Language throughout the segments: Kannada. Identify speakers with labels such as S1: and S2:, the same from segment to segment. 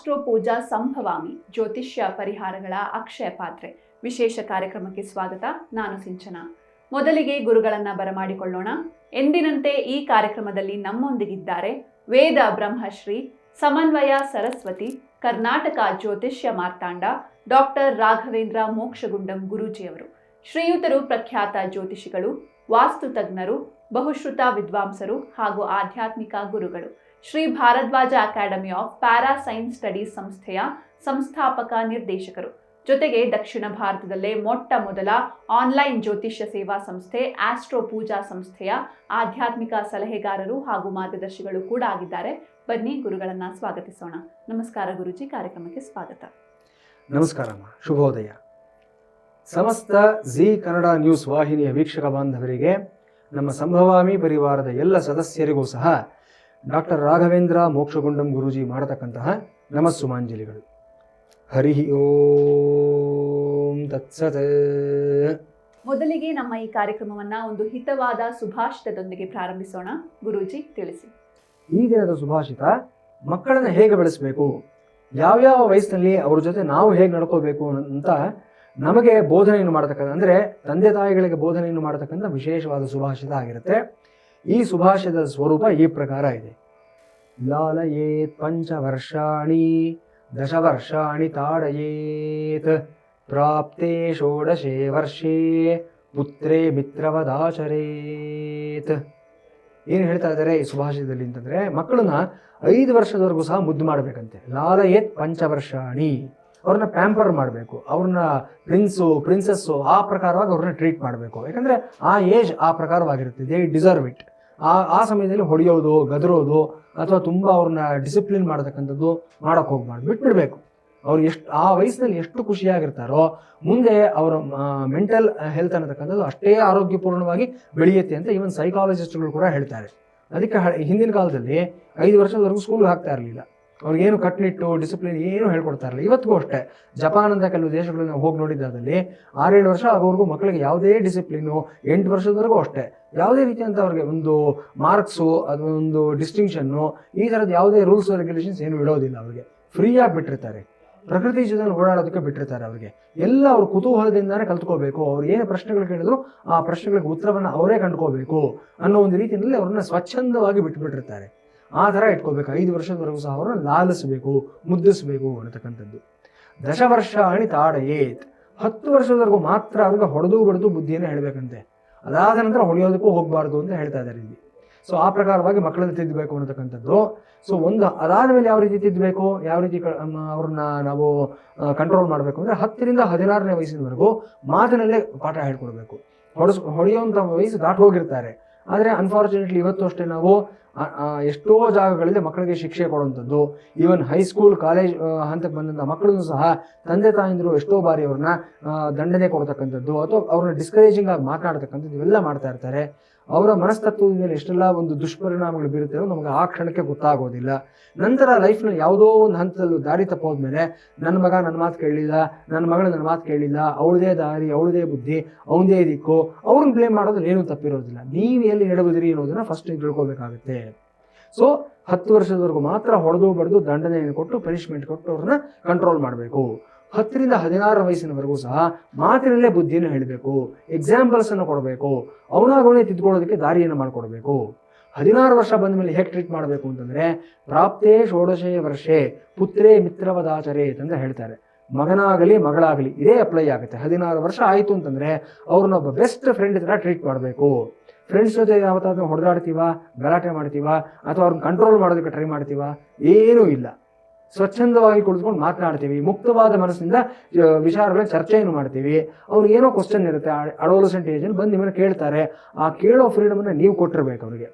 S1: ಆಸ್ಟ್ರೋ ಪೂಜಾ ಸಂಭವಾಮಿ ಜ್ಯೋತಿಷ್ಯ ಪರಿಹಾರಗಳ ಅಕ್ಷಯ ಪಾತ್ರೆ ವಿಶೇಷ ಕಾರ್ಯಕ್ರಮಕ್ಕೆ ಸ್ವಾಗತ. ನಾನು ಸಿಂಚನ. ಮೊದಲಿಗೆ ಗುರುಗಳನ್ನ ಬರಮಾಡಿಕೊಳ್ಳೋಣ. ಎಂದಿನಂತೆ ಈ ಕಾರ್ಯಕ್ರಮದಲ್ಲಿ ನಮ್ಮೊಂದಿಗಿದ್ದಾರೆ ವೇದ ಬ್ರಹ್ಮಶ್ರೀ ಸಮನ್ವಯ ಸರಸ್ವತಿ ಕರ್ನಾಟಕ ಜ್ಯೋತಿಷ್ಯ ಮಾರ್ತಾಂಡ ಡಾಕ್ಟರ್ ರಾಘವೇಂದ್ರ ಮೋಕ್ಷಗುಂಡಂ ಗುರೂಜಿಯವರು. ಶ್ರೀಯುತರು ಪ್ರಖ್ಯಾತ ಜ್ಯೋತಿಷಿಗಳು, ವಾಸ್ತು ತಜ್ಞರು, ಬಹುಶ್ರುತ ವಿದ್ವಾಂಸರು ಹಾಗೂ ಆಧ್ಯಾತ್ಮಿಕ ಗುರುಗಳು. Shri Bharadwaj academy of para science studies ಸಂಸ್ಥೆಯ ಸಂಸ್ಥಾಪಕ ನಿರ್ದೇಶಕರು. ಜೊತೆಗೆ ದಕ್ಷಿಣ ಭಾರತದಲ್ಲೇ ಮೊಟ್ಟ ಮೊದಲ ಆನ್ಲೈನ್ ಜ್ಯೋತಿಷ್ಯ ಸೇವಾ ಸಂಸ್ಥೆ ಆಸ್ಟ್ರೋ ಪೂಜಾ ಸಂಸ್ಥೆಯ ಆಧ್ಯಾತ್ಮಿಕ ಸಲಹೆಗಾರರು ಹಾಗೂ ಮಾರ್ಗದರ್ಶಿಗಳು ಕೂಡ ಆಗಿದ್ದಾರೆ. ಬನ್ನಿ ಗುರುಗಳನ್ನ ಸ್ವಾಗತಿಸೋಣ. ನಮಸ್ಕಾರ ಗುರುಜಿ, ಕಾರ್ಯಕ್ರಮಕ್ಕೆ ಸ್ವಾಗತ.
S2: ನಮಸ್ಕಾರ, ಶುಭೋದಯ. ಸಮಸ್ತ ಜಿ ಕನ್ನಡ ನ್ಯೂಸ್ ವಾಹಿನಿಯ ವೀಕ್ಷಕ ಬಾಂಧವರಿಗೆ, ನಮ್ಮ ಸಂಭವಾಮಿ ಪರಿವಾರದ ಎಲ್ಲ ಸದಸ್ಯರಿಗೂ ಸಹ ಡಾಕ್ಟರ್ ರಾಘವೇಂದ್ರ ಮೋಕ್ಷಗುಂಡಂ ಗುರೂಜಿ ಮಾಡತಕ್ಕಂತಹ ನಮಸ್ಸುಮಾಂಜಲಿಗಳು. ಹರಿ ಓಂ ತತ್ಸತ್.
S1: ಮೊದಲಿಗೆ ನಮ್ಮ ಈ ಕಾರ್ಯಕ್ರಮವನ್ನ ಒಂದು ಹಿತವಾದ ಸುಭಾಷಿತದೊಂದಿಗೆ ಪ್ರಾರಂಭಿಸೋಣ. ಗುರೂಜಿ ತಿಳಿಸಿ.
S2: ಈ ದಿನದ ಸುಭಾಷಿತ: ಮಕ್ಕಳನ್ನು ಹೇಗೆ ಬೆಳೆಸಬೇಕು, ಯಾವ್ಯಾವ ವಯಸ್ಸಿನಲ್ಲಿ ಅವ್ರ ಜೊತೆ ನಾವು ಹೇಗೆ ನಡ್ಕೋಬೇಕು ಅಂತ ನಮಗೆ ಬೋಧನೆಯನ್ನು ಮಾಡತಕ್ಕಂಥ, ಅಂದರೆ ತಂದೆ ತಾಯಿಗಳಿಗೆ ಬೋಧನೆಯನ್ನು ಮಾಡತಕ್ಕಂಥ ವಿಶೇಷವಾದ ಸುಭಾಷಿತ ಆಗಿರುತ್ತೆ. ಈ ಸುಭಾಷಿತದ ಸ್ವರೂಪ ಈ ಪ್ರಕಾರ ಇದೆ: ಲಾಲಯೇತ್ ಪಂಚವರ್ಷಾಣಿ ದಶವರ್ಷಾಣಿ ತಾಡಯೇತ್ ಪ್ರಾಪ್ತೇ ಷೋಡಶೇ ವರ್ಷೇ ಪುತ್ರೇ ಮಿತ್ರವದಾಚರೇತ್. ಏನು ಹೇಳ್ತಾ ಇದ್ದಾರೆ ಈ ಸುಭಾಷಿತದಲ್ಲಿ ಅಂತಂದರೆ, ಮಕ್ಕಳನ್ನ 5 ವರ್ಷದವರೆಗೂ ಸಹ ಮುದ್ದು ಮಾಡಬೇಕಂತೆ. ಲಾಲಯೇತ್ ಪಂಚವರ್ಷಾಣಿ, ಅವ್ರನ್ನ ಪ್ಯಾಂಪರ್ ಮಾಡಬೇಕು, ಅವ್ರನ್ನ ಪ್ರಿನ್ಸಸ್ಸು ಆ ಪ್ರಕಾರವಾಗಿ ಅವ್ರನ್ನ ಟ್ರೀಟ್ ಮಾಡಬೇಕು. ಯಾಕಂದರೆ ಆ ಏಜ್ ಆ ಪ್ರಕಾರವಾಗಿರುತ್ತೆ. They deserve it. ಆ ಸಮಯದಲ್ಲಿ ಹೊಡೆಯೋದು, ಗದರೋದು ಅಥವಾ ತುಂಬ ಅವ್ರನ್ನ ಡಿಸಿಪ್ಲಿನ್ ಮಾಡತಕ್ಕಂಥದ್ದು ಮಾಡೋಕ್ಕೆ ಹೋಗ್ಬಾರ್ದು, ಬಿಟ್ಬಿಡ್ಬೇಕು. ಅವ್ರು ಆ ವಯಸ್ಸಿನಲ್ಲಿ ಎಷ್ಟು ಖುಷಿಯಾಗಿರ್ತಾರೋ ಮುಂದೆ ಅವರ ಮೆಂಟಲ್ ಹೆಲ್ತ್ ಅನ್ನತಕ್ಕಂಥದ್ದು ಅಷ್ಟೇ ಆರೋಗ್ಯಪೂರ್ಣವಾಗಿ ಬೆಳೆಯುತ್ತೆ ಅಂತ ಈವನ್ ಸೈಕಾಲಜಿಸ್ಟ್ಗಳು ಕೂಡ ಹೇಳ್ತಾರೆ. ಅದಕ್ಕೆ ಹಿಂದಿನ ಕಾಲದಲ್ಲಿ 5 ವರ್ಷದವರೆಗೂ ಸ್ಕೂಲ್ಗೆ ಹಾಕ್ತಾ ಇರಲಿಲ್ಲ. ಅವ್ರಿಗೇನು ಕಟ್ನಿಟ್ಟು ಡಿಸಿಪ್ಲಿನ್ ಏನು ಹೇಳ್ಕೊಡ್ತಾ ಇರಲಿಲ್ಲ. ಇವತ್ತಿಗೂ ಅಷ್ಟೇ ಜಪಾನ್ ಅಂತ ಕೆಲವು ದೇಶಗಳನ್ನ ಹೋಗಿ ನೋಡಿದ್ದಾದಲ್ಲಿ 6-7 ವರ್ಷ ಆಗೋವರೆಗೂ ಮಕ್ಕಳಿಗೆ ಯಾವುದೇ ಡಿಸಿಪ್ಲಿನು, 8 ವರ್ಷದವರೆಗೂ ಅಷ್ಟೇ ಯಾವುದೇ ರೀತಿಯಂತ ಅವ್ರಿಗೆ ಒಂದು ಮಾರ್ಕ್ಸು ಅಥವಾ ಒಂದು ಡಿಸ್ಟಿಂಕ್ಷನ್ನು ಈ ಥರದ್ದು ಯಾವುದೇ ರೂಲ್ಸ್ ರೆಗ್ಯುಲೇಷನ್ಸ್ ಏನು ಇಡೋದಿಲ್ಲ. ಅವ್ರಿಗೆ ಫ್ರೀಯಾಗಿ ಬಿಟ್ಟಿರ್ತಾರೆ, ಪ್ರಕೃತಿ ಜೊತೆ ಓಡಾಡೋದಕ್ಕೆ ಬಿಟ್ಟಿರ್ತಾರೆ. ಅವ್ರಿಗೆ ಎಲ್ಲ ಅವ್ರ ಕುತೂಹಲದಿಂದಾನೇ ಕಲ್ತ್ಕೋಬೇಕು. ಅವ್ರು ಏನು ಪ್ರಶ್ನೆಗಳು ಕೇಳಿದ್ರು ಆ ಪ್ರಶ್ನೆಗಳಿಗೆ ಉತ್ತರವನ್ನು ಅವರೇ ಕಂಡುಕೋಬೇಕು ಅನ್ನೋ ಒಂದು ರೀತಿಯಲ್ಲಿ ಅವ್ರನ್ನ ಸ್ವಚ್ಛಂದವಾಗಿ ಬಿಟ್ಟುಬಿಟ್ಟಿರ್ತಾರೆ. ಆ ಥರ ಇಟ್ಕೋಬೇಕು. 5 ವರ್ಷದವರೆಗೂ ಸಹ ಅವ್ರನ್ನ ಲಾಲಿಸಬೇಕು, ಮುದ್ದಿಸಬೇಕು ಅನ್ನತಕ್ಕಂಥದ್ದು. ದಶವರ್ಷಾಣಿ ತಾಡಯೇತ್, 10 ವರ್ಷದವರೆಗೂ ಮಾತ್ರ ಅವ್ರಿಗೆ ಹೊಡೆದು ಬಡಿದು ಬುದ್ಧಿಯನ್ನು ಹೇಳಬೇಕಂತೆ. ಅದಾದ ನಂತರ ಹೊಡೆಯೋದಕ್ಕೂ ಹೋಗಬಾರ್ದು ಅಂತ ಹೇಳ್ತಾ ಇದ್ದಾರೆ ಇಲ್ಲಿ. ಸೊ ಆ ಪ್ರಕಾರವಾಗಿ ಮಕ್ಕಳನ್ನು ತಿದ್ದಬೇಕು ಅನ್ನತಕ್ಕಂಥದ್ದು. ಸೊ ಅದಾದ ಮೇಲೆ ಯಾವ ರೀತಿ ತಿದ್ದಬೇಕು, ಯಾವ ರೀತಿ ಅವ್ರನ್ನ ನಾವು ಕಂಟ್ರೋಲ್ ಮಾಡಬೇಕು ಅಂದರೆ 10ರಿಂದ 16ನೇ ವಯಸ್ಸಿನವರೆಗೂ ಮಾತಿನಲ್ಲೇ ಪಾಠ ಹೇಳ್ಕೊಡ್ಬೇಕು. ಹೊಡೆಯುವಂಥ ವಯಸ್ಸು ದಾಟಿ ಹೋಗಿರ್ತಾರೆ. ಆದರೆ ಅನ್ಫಾರ್ಚುನೇಟ್ಲಿ ಇವತ್ತು ಅಷ್ಟೇ ನಾವು ಎಷ್ಟೋ ಜಾಗಗಳಲ್ಲಿ ಮಕ್ಕಳಿಗೆ ಶಿಕ್ಷೆ ಕೊಡುವಂಥದ್ದು, ಈವನ್ ಹೈಸ್ಕೂಲ್ ಕಾಲೇಜ್ ಹಂತಕ್ಕೆ ಬಂದಂಥ ಮಕ್ಕಳನ್ನು ಸಹ ತಂದೆ ತಾಯಂದಿರು ಎಷ್ಟೋ ಬಾರಿ ಅವ್ರನ್ನ ದಂಡನೆ ಕೊಡ್ತಕ್ಕಂಥದ್ದು ಅಥವಾ ಅವ್ರನ್ನ ಡಿಸ್ಕರೇಜಿಂಗ್ ಆಗಿ ಮಾತನಾಡ್ತಕ್ಕಂಥದ್ದು ಇವೆಲ್ಲ ಮಾಡ್ತಾ ಇರ್ತಾರೆ. ಅವರ ಮನಸ್ತತ್ವದ ಮೇಲೆ ಎಷ್ಟೆಲ್ಲ ಒಂದು ದುಷ್ಪರಿಣಾಮಗಳು ಬೀರುತ್ತೆ ನಮಗೆ ಆ ಕ್ಷಣಕ್ಕೆ ಗೊತ್ತಾಗೋದಿಲ್ಲ. ನಂತರ ಲೈಫ್ನಲ್ಲಿ ಯಾವುದೋ ಒಂದು ಹಂತದಲ್ಲಿ ದಾರಿ ತಪ್ಪೋದ್ಮೇಲೆ ನನ್ನ ಮಗ ನನ್ನ ಮಾತು ಕೇಳಲಿಲ್ಲ, ನನ್ನ ಮಗಳು ನನ್ನ ಮಾತು ಕೇಳಲಿಲ್ಲ, ಅವಳದೇ ದಾರಿ, ಅವಳದೇ ಬುದ್ಧಿ, ಅವನದೇ ದಿಕ್ಕು, ಅವ್ರನ್ನ ಬ್ಲೇಮ್ ಮಾಡೋದ್ರಲ್ಲಿ ಏನೂ ತಪ್ಪಿರೋದಿಲ್ಲ. ನೀವು ಎಲ್ಲಿ ಎಡಬುದಿರಿ ಅನ್ನೋದನ್ನ ಫಸ್ಟ್ ತಿಳ್ಕೊಬೇಕಾಗುತ್ತೆ. ಸೊ 10 ವರ್ಷದವರೆಗೂ ಮಾತ್ರ ಹೊಡೆದು ಬಡಿದು ದಂಡನೆಯನ್ನು ಕೊಟ್ಟು ಪನಿಷ್ಮೆಂಟ್ ಕೊಟ್ಟು ಅವ್ರನ್ನ ಕಂಟ್ರೋಲ್ ಮಾಡಬೇಕು. 10ರಿಂದ 16 ವಯಸ್ಸಿನವರೆಗೂ ಸಹ ಮಾತಿನಲ್ಲೇ ಬುದ್ಧಿಯನ್ನು ಹೇಳಬೇಕು, ಎಕ್ಸಾಂಪಲ್ಸ್ ಅನ್ನು ಕೊಡಬೇಕು, ಅವನಾಗವನೇ ತಿದ್ಕೊಳ್ಳೋದಕ್ಕೆ ದಾರಿಯನ್ನು ಮಾಡಿಕೊಡ್ಬೇಕು. 16 ವರ್ಷ ಬಂದ ಮೇಲೆ ಹೇಗೆ ಟ್ರೀಟ್ ಮಾಡಬೇಕು ಅಂತಂದರೆ, ಪ್ರಾಪ್ತೇ ಷೋಡಶೇ ವರ್ಷೇ ಪುತ್ರೇ ಮಿತ್ರವದಾಚರೇತ್ ಅಂತ ಹೇಳ್ತಾರೆ. ಮಗನಾಗಲಿ ಮಗಳಾಗಲಿ ಇದೇ ಅಪ್ಲೈ ಆಗುತ್ತೆ. 16 ವರ್ಷ ಆಯಿತು ಅಂತಂದರೆ ಅವ್ರನ್ನೊಬ್ಬ ಬೆಸ್ಟ್ ಫ್ರೆಂಡ್ ಥರ ಟ್ರೀಟ್ ಮಾಡಬೇಕು. ಫ್ರೆಂಡ್ಸ್ ಜೊತೆ ಯಾವತ್ತಾದ್ರೂ ಹೊಡೆದಾಡ್ತೀವ, ಗಲಾಟೆ ಮಾಡ್ತೀವ ಅಥವಾ ಅವ್ರನ್ನ ಕಂಟ್ರೋಲ್ ಮಾಡೋದಕ್ಕೆ ಟ್ರೈ ಮಾಡ್ತೀವ? ಏನೂ ಇಲ್ಲ. ಸ್ವಚ್ಛಂದವಾಗಿ ಕುಳಿತುಕೊಂಡು ಮಾತನಾಡ್ತೀವಿ, ಮುಕ್ತವಾದ ಮನಸ್ಸಿನಿಂದ ವಿಚಾರಗಳ ಚರ್ಚೆಯನ್ನು ಮಾಡ್ತೀವಿ. ಅವ್ರಿಗೆ ಏನೋ ಕ್ವಶನ್ ಇರುತ್ತೆ, ಅಡೋಲಸೆಂಟ್ ಏಜಲ್ಲಿ ಬಂದು ನಿಮ್ಮನ್ನು ಕೇಳ್ತಾರೆ. ಆ ಕೇಳೋ ಫ್ರೀಡಮನ್ನು ನೀವು ಕೊಟ್ಟಿರ್ಬೇಕು ಅವ್ರಿಗೆ.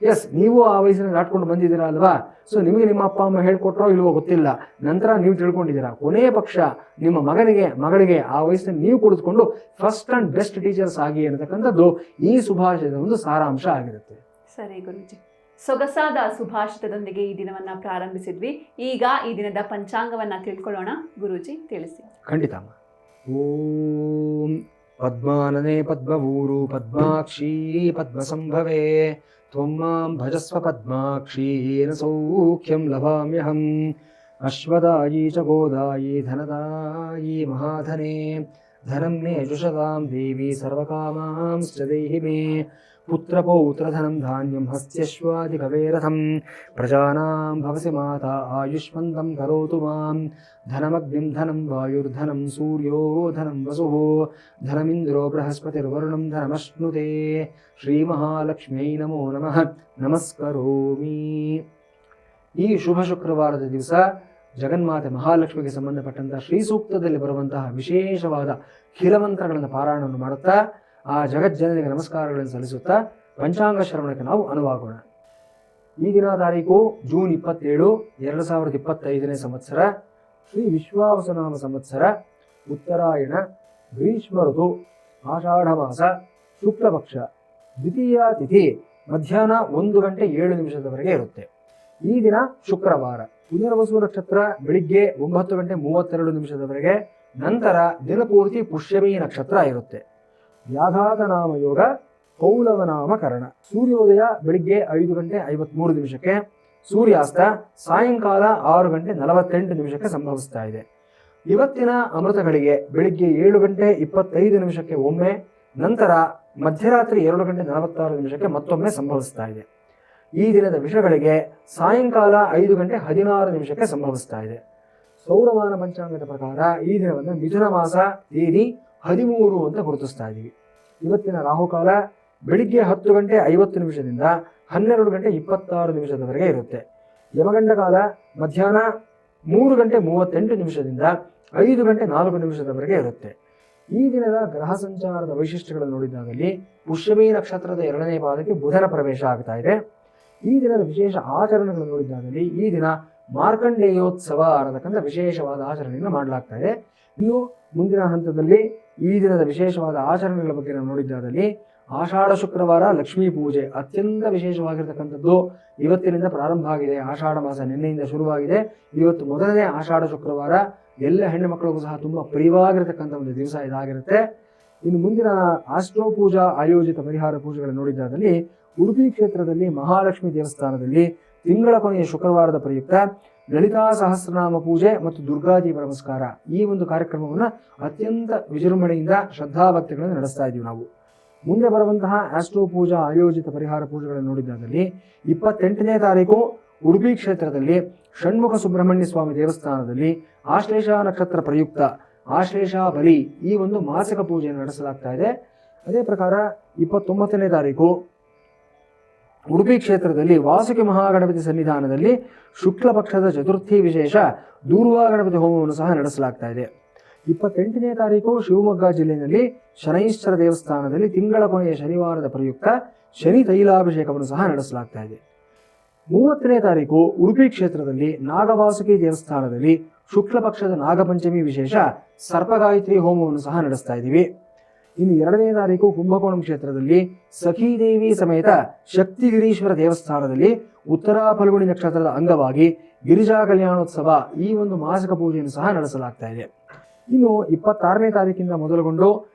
S2: ಎಸ್, ನೀವು ಆ ವಯಸ್ಸನ್ನು ದಾಟ್ಕೊಂಡು ಬಂದಿದ್ದೀರಾ ಅಲ್ವಾ? ಸೊ ನಿಮಗೆ ನಿಮ್ಮ ಅಪ್ಪ ಅಮ್ಮ ಹೇಳ್ಕೊಟ್ರೋ ಇಲ್ವೋ ಗೊತ್ತಿಲ್ಲ, ನಂತರ ನೀವು ತಿಳ್ಕೊಂಡಿದ್ದೀರಾ. ಕೊನೆಯ ಪಕ್ಷ ನಿಮ್ಮ ಮಗನಿಗೆ ಮಗಳಿಗೆ ಆ ವಯಸ್ಸನ್ನು ನೀವು ಕುಳಿತುಕೊಂಡು ಫಸ್ಟ್ ಆ್ಯಂಡ್ ಬೆಸ್ಟ್ ಟೀಚರ್ಸ್ ಆಗಿ ಅನ್ನತಕ್ಕಂಥದ್ದು ಈ ಸುಭಾಷಿತದ ಒಂದು ಸಾರಾಂಶ ಆಗಿರುತ್ತೆ.
S1: ಸರಿ ಗುರುಜಿ, ಸೊಗಸಾದ ಸುಭಾಷಿತದೊಂದಿಗೆ ಈ ದಿನವನ್ನ ಪ್ರಾರಂಭಿಸಿದ್ವಿ. ಈಗ ಈ ದಿನದ ಪಂಚಾಂಗವನ್ನ ತಿಳ್ಕೊಳ್ಳೋಣ. ಗುರೂಜಿ ತಿಳಿಸಿ.
S2: ಖಂಡಿತ. ಓಂ ಪದ್ಮಾನನೆ ಪದ್ಮವೂರು ಪದ್ಮಾಕ್ಷೀ ಪದ್ಮಸಂಭವೇ ತ್ವಂ ಮಾಂ ಭಜಸ್ವ ಪದ್ಮಾಕ್ಷೀ ಯೇನ ಸೌಖ್ಯಂ ಲಭಾಮ್ಯಹಂ ಅಶ್ವದಾಯಿ ಚ ಗೋದಾಯಿ ಧನದಾಯಿ ಮಹಾಧನೆ ಧನಂ ಮೇ ಯಜುಷತಾಂ ದೇವಿ ಸರ್ವಕಾಮಾಂಶ್ಚ ದೇಹಿ ಮೇ ಪುತ್ರಪೌತ್ರಧನಂ ಧಾನ್ಯಂ ಹಸ್ತ್ಯಶ್ವಾದಿಕವೇರಥಂ ಪ್ರಜಾನಾಂ ಭವಸಿ ಮಾತಾ ಆಯುಷ್ಮಂತಂ ಕರೋತು ಮಾಂ ಧನಮಗ್ನಿಂ ಧನಂ ವಾಯುರ್ಧನಂ ಸೂರ್ಯೋ ಧನಂ ವಸುಃ ಧನಮಿಂದ್ರೋ ಬೃಹಸ್ಪತಿರ್ವರುಣಂ ಧನಮಶ್ನುತೆ ಶ್ರೀಮಹಾಲಕ್ಷ್ಮ್ಯೈ ನಮೋ ನಮಃ ನಮಸ್ಕರೋಮಿ. ಈ ಶುಭ ಶುಕ್ರವಾರದ ದಿವಸ ಜಗನ್ಮಾತೆ ಮಹಾಲಕ್ಷ್ಮಿಗೆ ಸಂಬಂಧಪಟ್ಟಂತಹ ಶ್ರೀ ಸೂಕ್ತದಲ್ಲಿ ಬರುವಂತಹ ವಿಶೇಷವಾದ ಖಿಲಮಂತ್ರಗಳನ್ನು ಪಾರಾಯಣವನ್ನು ಮಾಡುತ್ತಾ ಆ ಜಗಜ್ಜನನಿಗೆ ನಮಸ್ಕಾರಗಳನ್ನು ಸಲ್ಲಿಸುತ್ತಾ ಪಂಚಾಂಗ ಶ್ರವಣಕ್ಕೆ ನಾವು ಅನುವಾಗೋಣ. ಈ ದಿನ ತಾರೀಕು ಜೂನ್ 27, 2025ನೇ ಸಂವತ್ಸರ, ಶ್ರೀ ವಿಶ್ವಾವಸುನಾಮ ಸಂವತ್ಸರ, ಉತ್ತರಾಯಣ, ಗ್ರೀಷ್ಮ ಋತು, ಆಷಾಢ ಮಾಸ, ಶುಕ್ಲ ಪಕ್ಷ, ದ್ವಿತೀಯ ತಿಥಿ ಮಧ್ಯಾಹ್ನ 1:07 ಇರುತ್ತೆ. ಈ ದಿನ ಶುಕ್ರವಾರ. ಪುನರ್ವಸು ನಕ್ಷತ್ರ ಬೆಳಿಗ್ಗೆ 9:32 ನಂತರ ದಿನಪೂರ್ತಿ ಪುಷ್ಯಮಿ ನಕ್ಷತ್ರ ಇರುತ್ತೆ. ವ್ಯಾಘಾತ ನಾಮ ಯೋಗ, ಕೌಲವ ನಾಮ ಕರಣ. ಸೂರ್ಯೋದಯ ಬೆಳಿಗ್ಗೆ 5:53 ಸೂರ್ಯಾಸ್ತ ಸಾಯಂಕಾಲ 6:48 ಸಂಭವಿಸ್ತಾ ಇದೆ. ಇವತ್ತಿನ ಅಮೃತಗಳಿಗೆ ಬೆಳಿಗ್ಗೆ 7:25 ಒಮ್ಮೆ, ನಂತರ ಮಧ್ಯರಾತ್ರಿ 2:46 ಮತ್ತೊಮ್ಮೆ ಸಂಭವಿಸ್ತಾ ಇದೆ. ಈ ದಿನದ ವಿಷಗಳಿಗೆ ಸಾಯಂಕಾಲ 5:16 ಸಂಭವಿಸ್ತಾ ಇದೆ. ಸೌರಮಾನ ಪಂಚಾಂಗದ ಪ್ರಕಾರ ಈ ದಿನವನ್ನು ಮಿಥುನ ಮಾಸ ತೇದಿ 13 ಅಂತ ಗುರುತಿಸ್ತಾ ಇದ್ದೀವಿ. ಇವತ್ತಿನ ರಾಹುಕಾಲ ಬೆಳಿಗ್ಗೆ 10:50 12:26 ಇರುತ್ತೆ. ಯಮಗಂಡ ಕಾಲ ಮಧ್ಯಾಹ್ನ 3:38 5:04 ಇರುತ್ತೆ. ಈ ದಿನದ ಗ್ರಹ ಸಂಚಾರದ ವೈಶಿಷ್ಟ್ಯಗಳನ್ನು ನೋಡಿದಾಗಲಿ ಪುಷ್ಯಮಿ ನಕ್ಷತ್ರದ 2ನೇ ಪಾದಕ್ಕೆ ಬುಧನ ಪ್ರವೇಶ ಆಗ್ತಾ ಇದೆ. ಈ ದಿನದ ವಿಶೇಷ ಆಚರಣೆಗಳನ್ನು ನೋಡಿದಾಗಲಿ ಈ ದಿನ ಮಾರ್ಕಂಡೇಯೋತ್ಸವ ಅನ್ನತಕ್ಕಂಥ ವಿಶೇಷವಾದ ಆಚರಣೆಯನ್ನು ಮಾಡಲಾಗ್ತಾ ಇದೆ. ಇನ್ನು ಮುಂದಿನ ಹಂತದಲ್ಲಿ ಈ ದಿನದ ವಿಶೇಷವಾದ ಆಚರಣೆಗಳ ಬಗ್ಗೆ ನಾವು ನೋಡಿದ್ದಾದಲ್ಲಿ ಆಷಾಢ ಶುಕ್ರವಾರ ಲಕ್ಷ್ಮೀ ಪೂಜೆ ಅತ್ಯಂತ ವಿಶೇಷವಾಗಿರ್ತಕ್ಕಂಥದ್ದು ಇವತ್ತಿನಿಂದ ಪ್ರಾರಂಭ ಆಗಿದೆ. ಆಷಾಢ ಮಾಸ ನಿನ್ನೆಯಿಂದ ಶುರುವಾಗಿದೆ. ಇವತ್ತು ಮೊದಲನೇ ಆಷಾಢ ಶುಕ್ರವಾರ. ಎಲ್ಲ ಹೆಣ್ಣು ಮಕ್ಕಳಿಗೂ ಸಹ ತುಂಬ ಪ್ರಿಯವಾಗಿರ್ತಕ್ಕಂಥ ಒಂದು ದಿವಸ ಇದಾಗಿರುತ್ತೆ. ಇನ್ನು ಮುಂದಿನ ಆಸ್ಟ್ರೋ ಪೂಜಾ ಆಯೋಜಿತ ಪರಿಹಾರ ಪೂಜೆಗಳನ್ನು ನೋಡಿದ್ದಾದಲ್ಲಿ ಉಡುಪಿ ಕ್ಷೇತ್ರದಲ್ಲಿ ಮಹಾಲಕ್ಷ್ಮಿ ದೇವಸ್ಥಾನದಲ್ಲಿ ತಿಂಗಳ ಕೊನೆಯ ಶುಕ್ರವಾರದ ಪ್ರಯುಕ್ತ ಲಲಿತಾ ಸಹಸ್ರನಾಮ ಪೂಜೆ ಮತ್ತು ದುರ್ಗಾದೇವ ನಮಸ್ಕಾರ ಈ ಒಂದು ಕಾರ್ಯಕ್ರಮವನ್ನು ಅತ್ಯಂತ ವಿಜೃಂಭಣೆಯಿಂದ ಶ್ರದ್ಧಾಭಕ್ತಿಗಳನ್ನು ನಡೆಸ್ತಾ ಇದ್ದೀವಿ ನಾವು. ಮುಂದೆ ಬರುವಂತಹ ಆಸ್ಟ್ರೋ ಪೂಜಾ ಆಯೋಜಿತ ಪರಿಹಾರ ಪೂಜೆಗಳನ್ನು ನೋಡಿದ್ದಾದಲ್ಲಿ 28ನೇ ತಾರೀಕು ಉಡುಪಿ ಕ್ಷೇತ್ರದಲ್ಲಿ ಷಣ್ಮುಖ ಸುಬ್ರಹ್ಮಣ್ಯ ಸ್ವಾಮಿ ದೇವಸ್ಥಾನದಲ್ಲಿ ಆಶ್ಲೇಷ ನಕ್ಷತ್ರ ಪ್ರಯುಕ್ತ ಆಶ್ಲೇಷ ಬಲಿ ಈ ಒಂದು ಮಾಸಿಕ ಪೂಜೆಯನ್ನು ನಡೆಸಲಾಗ್ತಾ ಇದೆ. ಅದೇ ಪ್ರಕಾರ 29ನೇ ತಾರೀಕು ಉಡುಪಿ ಕ್ಷೇತ್ರದಲ್ಲಿ ವಾಸುಕಿ ಮಹಾಗಣಪತಿ ಸನ್ನಿಧಾನದಲ್ಲಿ ಶುಕ್ಲ ಪಕ್ಷದ ಚತುರ್ಥಿ ವಿಶೇಷ ದೂರ್ವಾ ಗಣಪತಿ ಹೋಮವನ್ನು ಸಹ ನಡೆಸಲಾಗ್ತಾ ಇದೆ. 28ನೇ ತಾರೀಕು ಶಿವಮೊಗ್ಗ ಜಿಲ್ಲೆಯಲ್ಲಿ ಶನೈಶ್ಚರ ದೇವಸ್ಥಾನದಲ್ಲಿ ತಿಂಗಳ ಕೊನೆಯ ಶನಿವಾರದ ಪ್ರಯುಕ್ತ ಶನಿ ತೈಲಾಭಿಷೇಕವನ್ನು ಸಹ ನಡೆಸಲಾಗ್ತಾ ಇದೆ. 30ನೇ ತಾರೀಕು ಉಡುಪಿ ಕ್ಷೇತ್ರದಲ್ಲಿ ನಾಗವಾಸುಕಿ ದೇವಸ್ಥಾನದಲ್ಲಿ ಶುಕ್ಲ ಪಕ್ಷದ ನಾಗಪಂಚಮಿ ವಿಶೇಷ ಸರ್ಪಗಾಯತ್ರಿ ಹೋಮವನ್ನು ಸಹ ನಡೆಸ್ತಾ ಇದ್ದೀವಿ. ಇನ್ನು 2ನೇ ತಾರೀಕು ಕುಂಭಕೋಣಂ ಕ್ಷೇತ್ರದಲ್ಲಿ ಸಖೀದೇವಿ ಸಮೇತ ಶಕ್ತಿಗಿರೀಶ್ವರ ದೇವಸ್ಥಾನದಲ್ಲಿ ಉತ್ತರಾ ಫಲ್ಗುಣಿ ನಕ್ಷತ್ರದ ಅಂಗವಾಗಿ ಗಿರಿಜಾ ಕಲ್ಯಾಣೋತ್ಸವ ಈ ಒಂದು ಮಾಸಿಕ ಪೂಜೆಯನ್ನು ಸಹ ನಡೆಸಲಾಗ್ತಾ ಇದೆ. ಇನ್ನು 26ನೇ ತಾರೀಕಿಂದ ಮೊದಲುಗೊಂಡು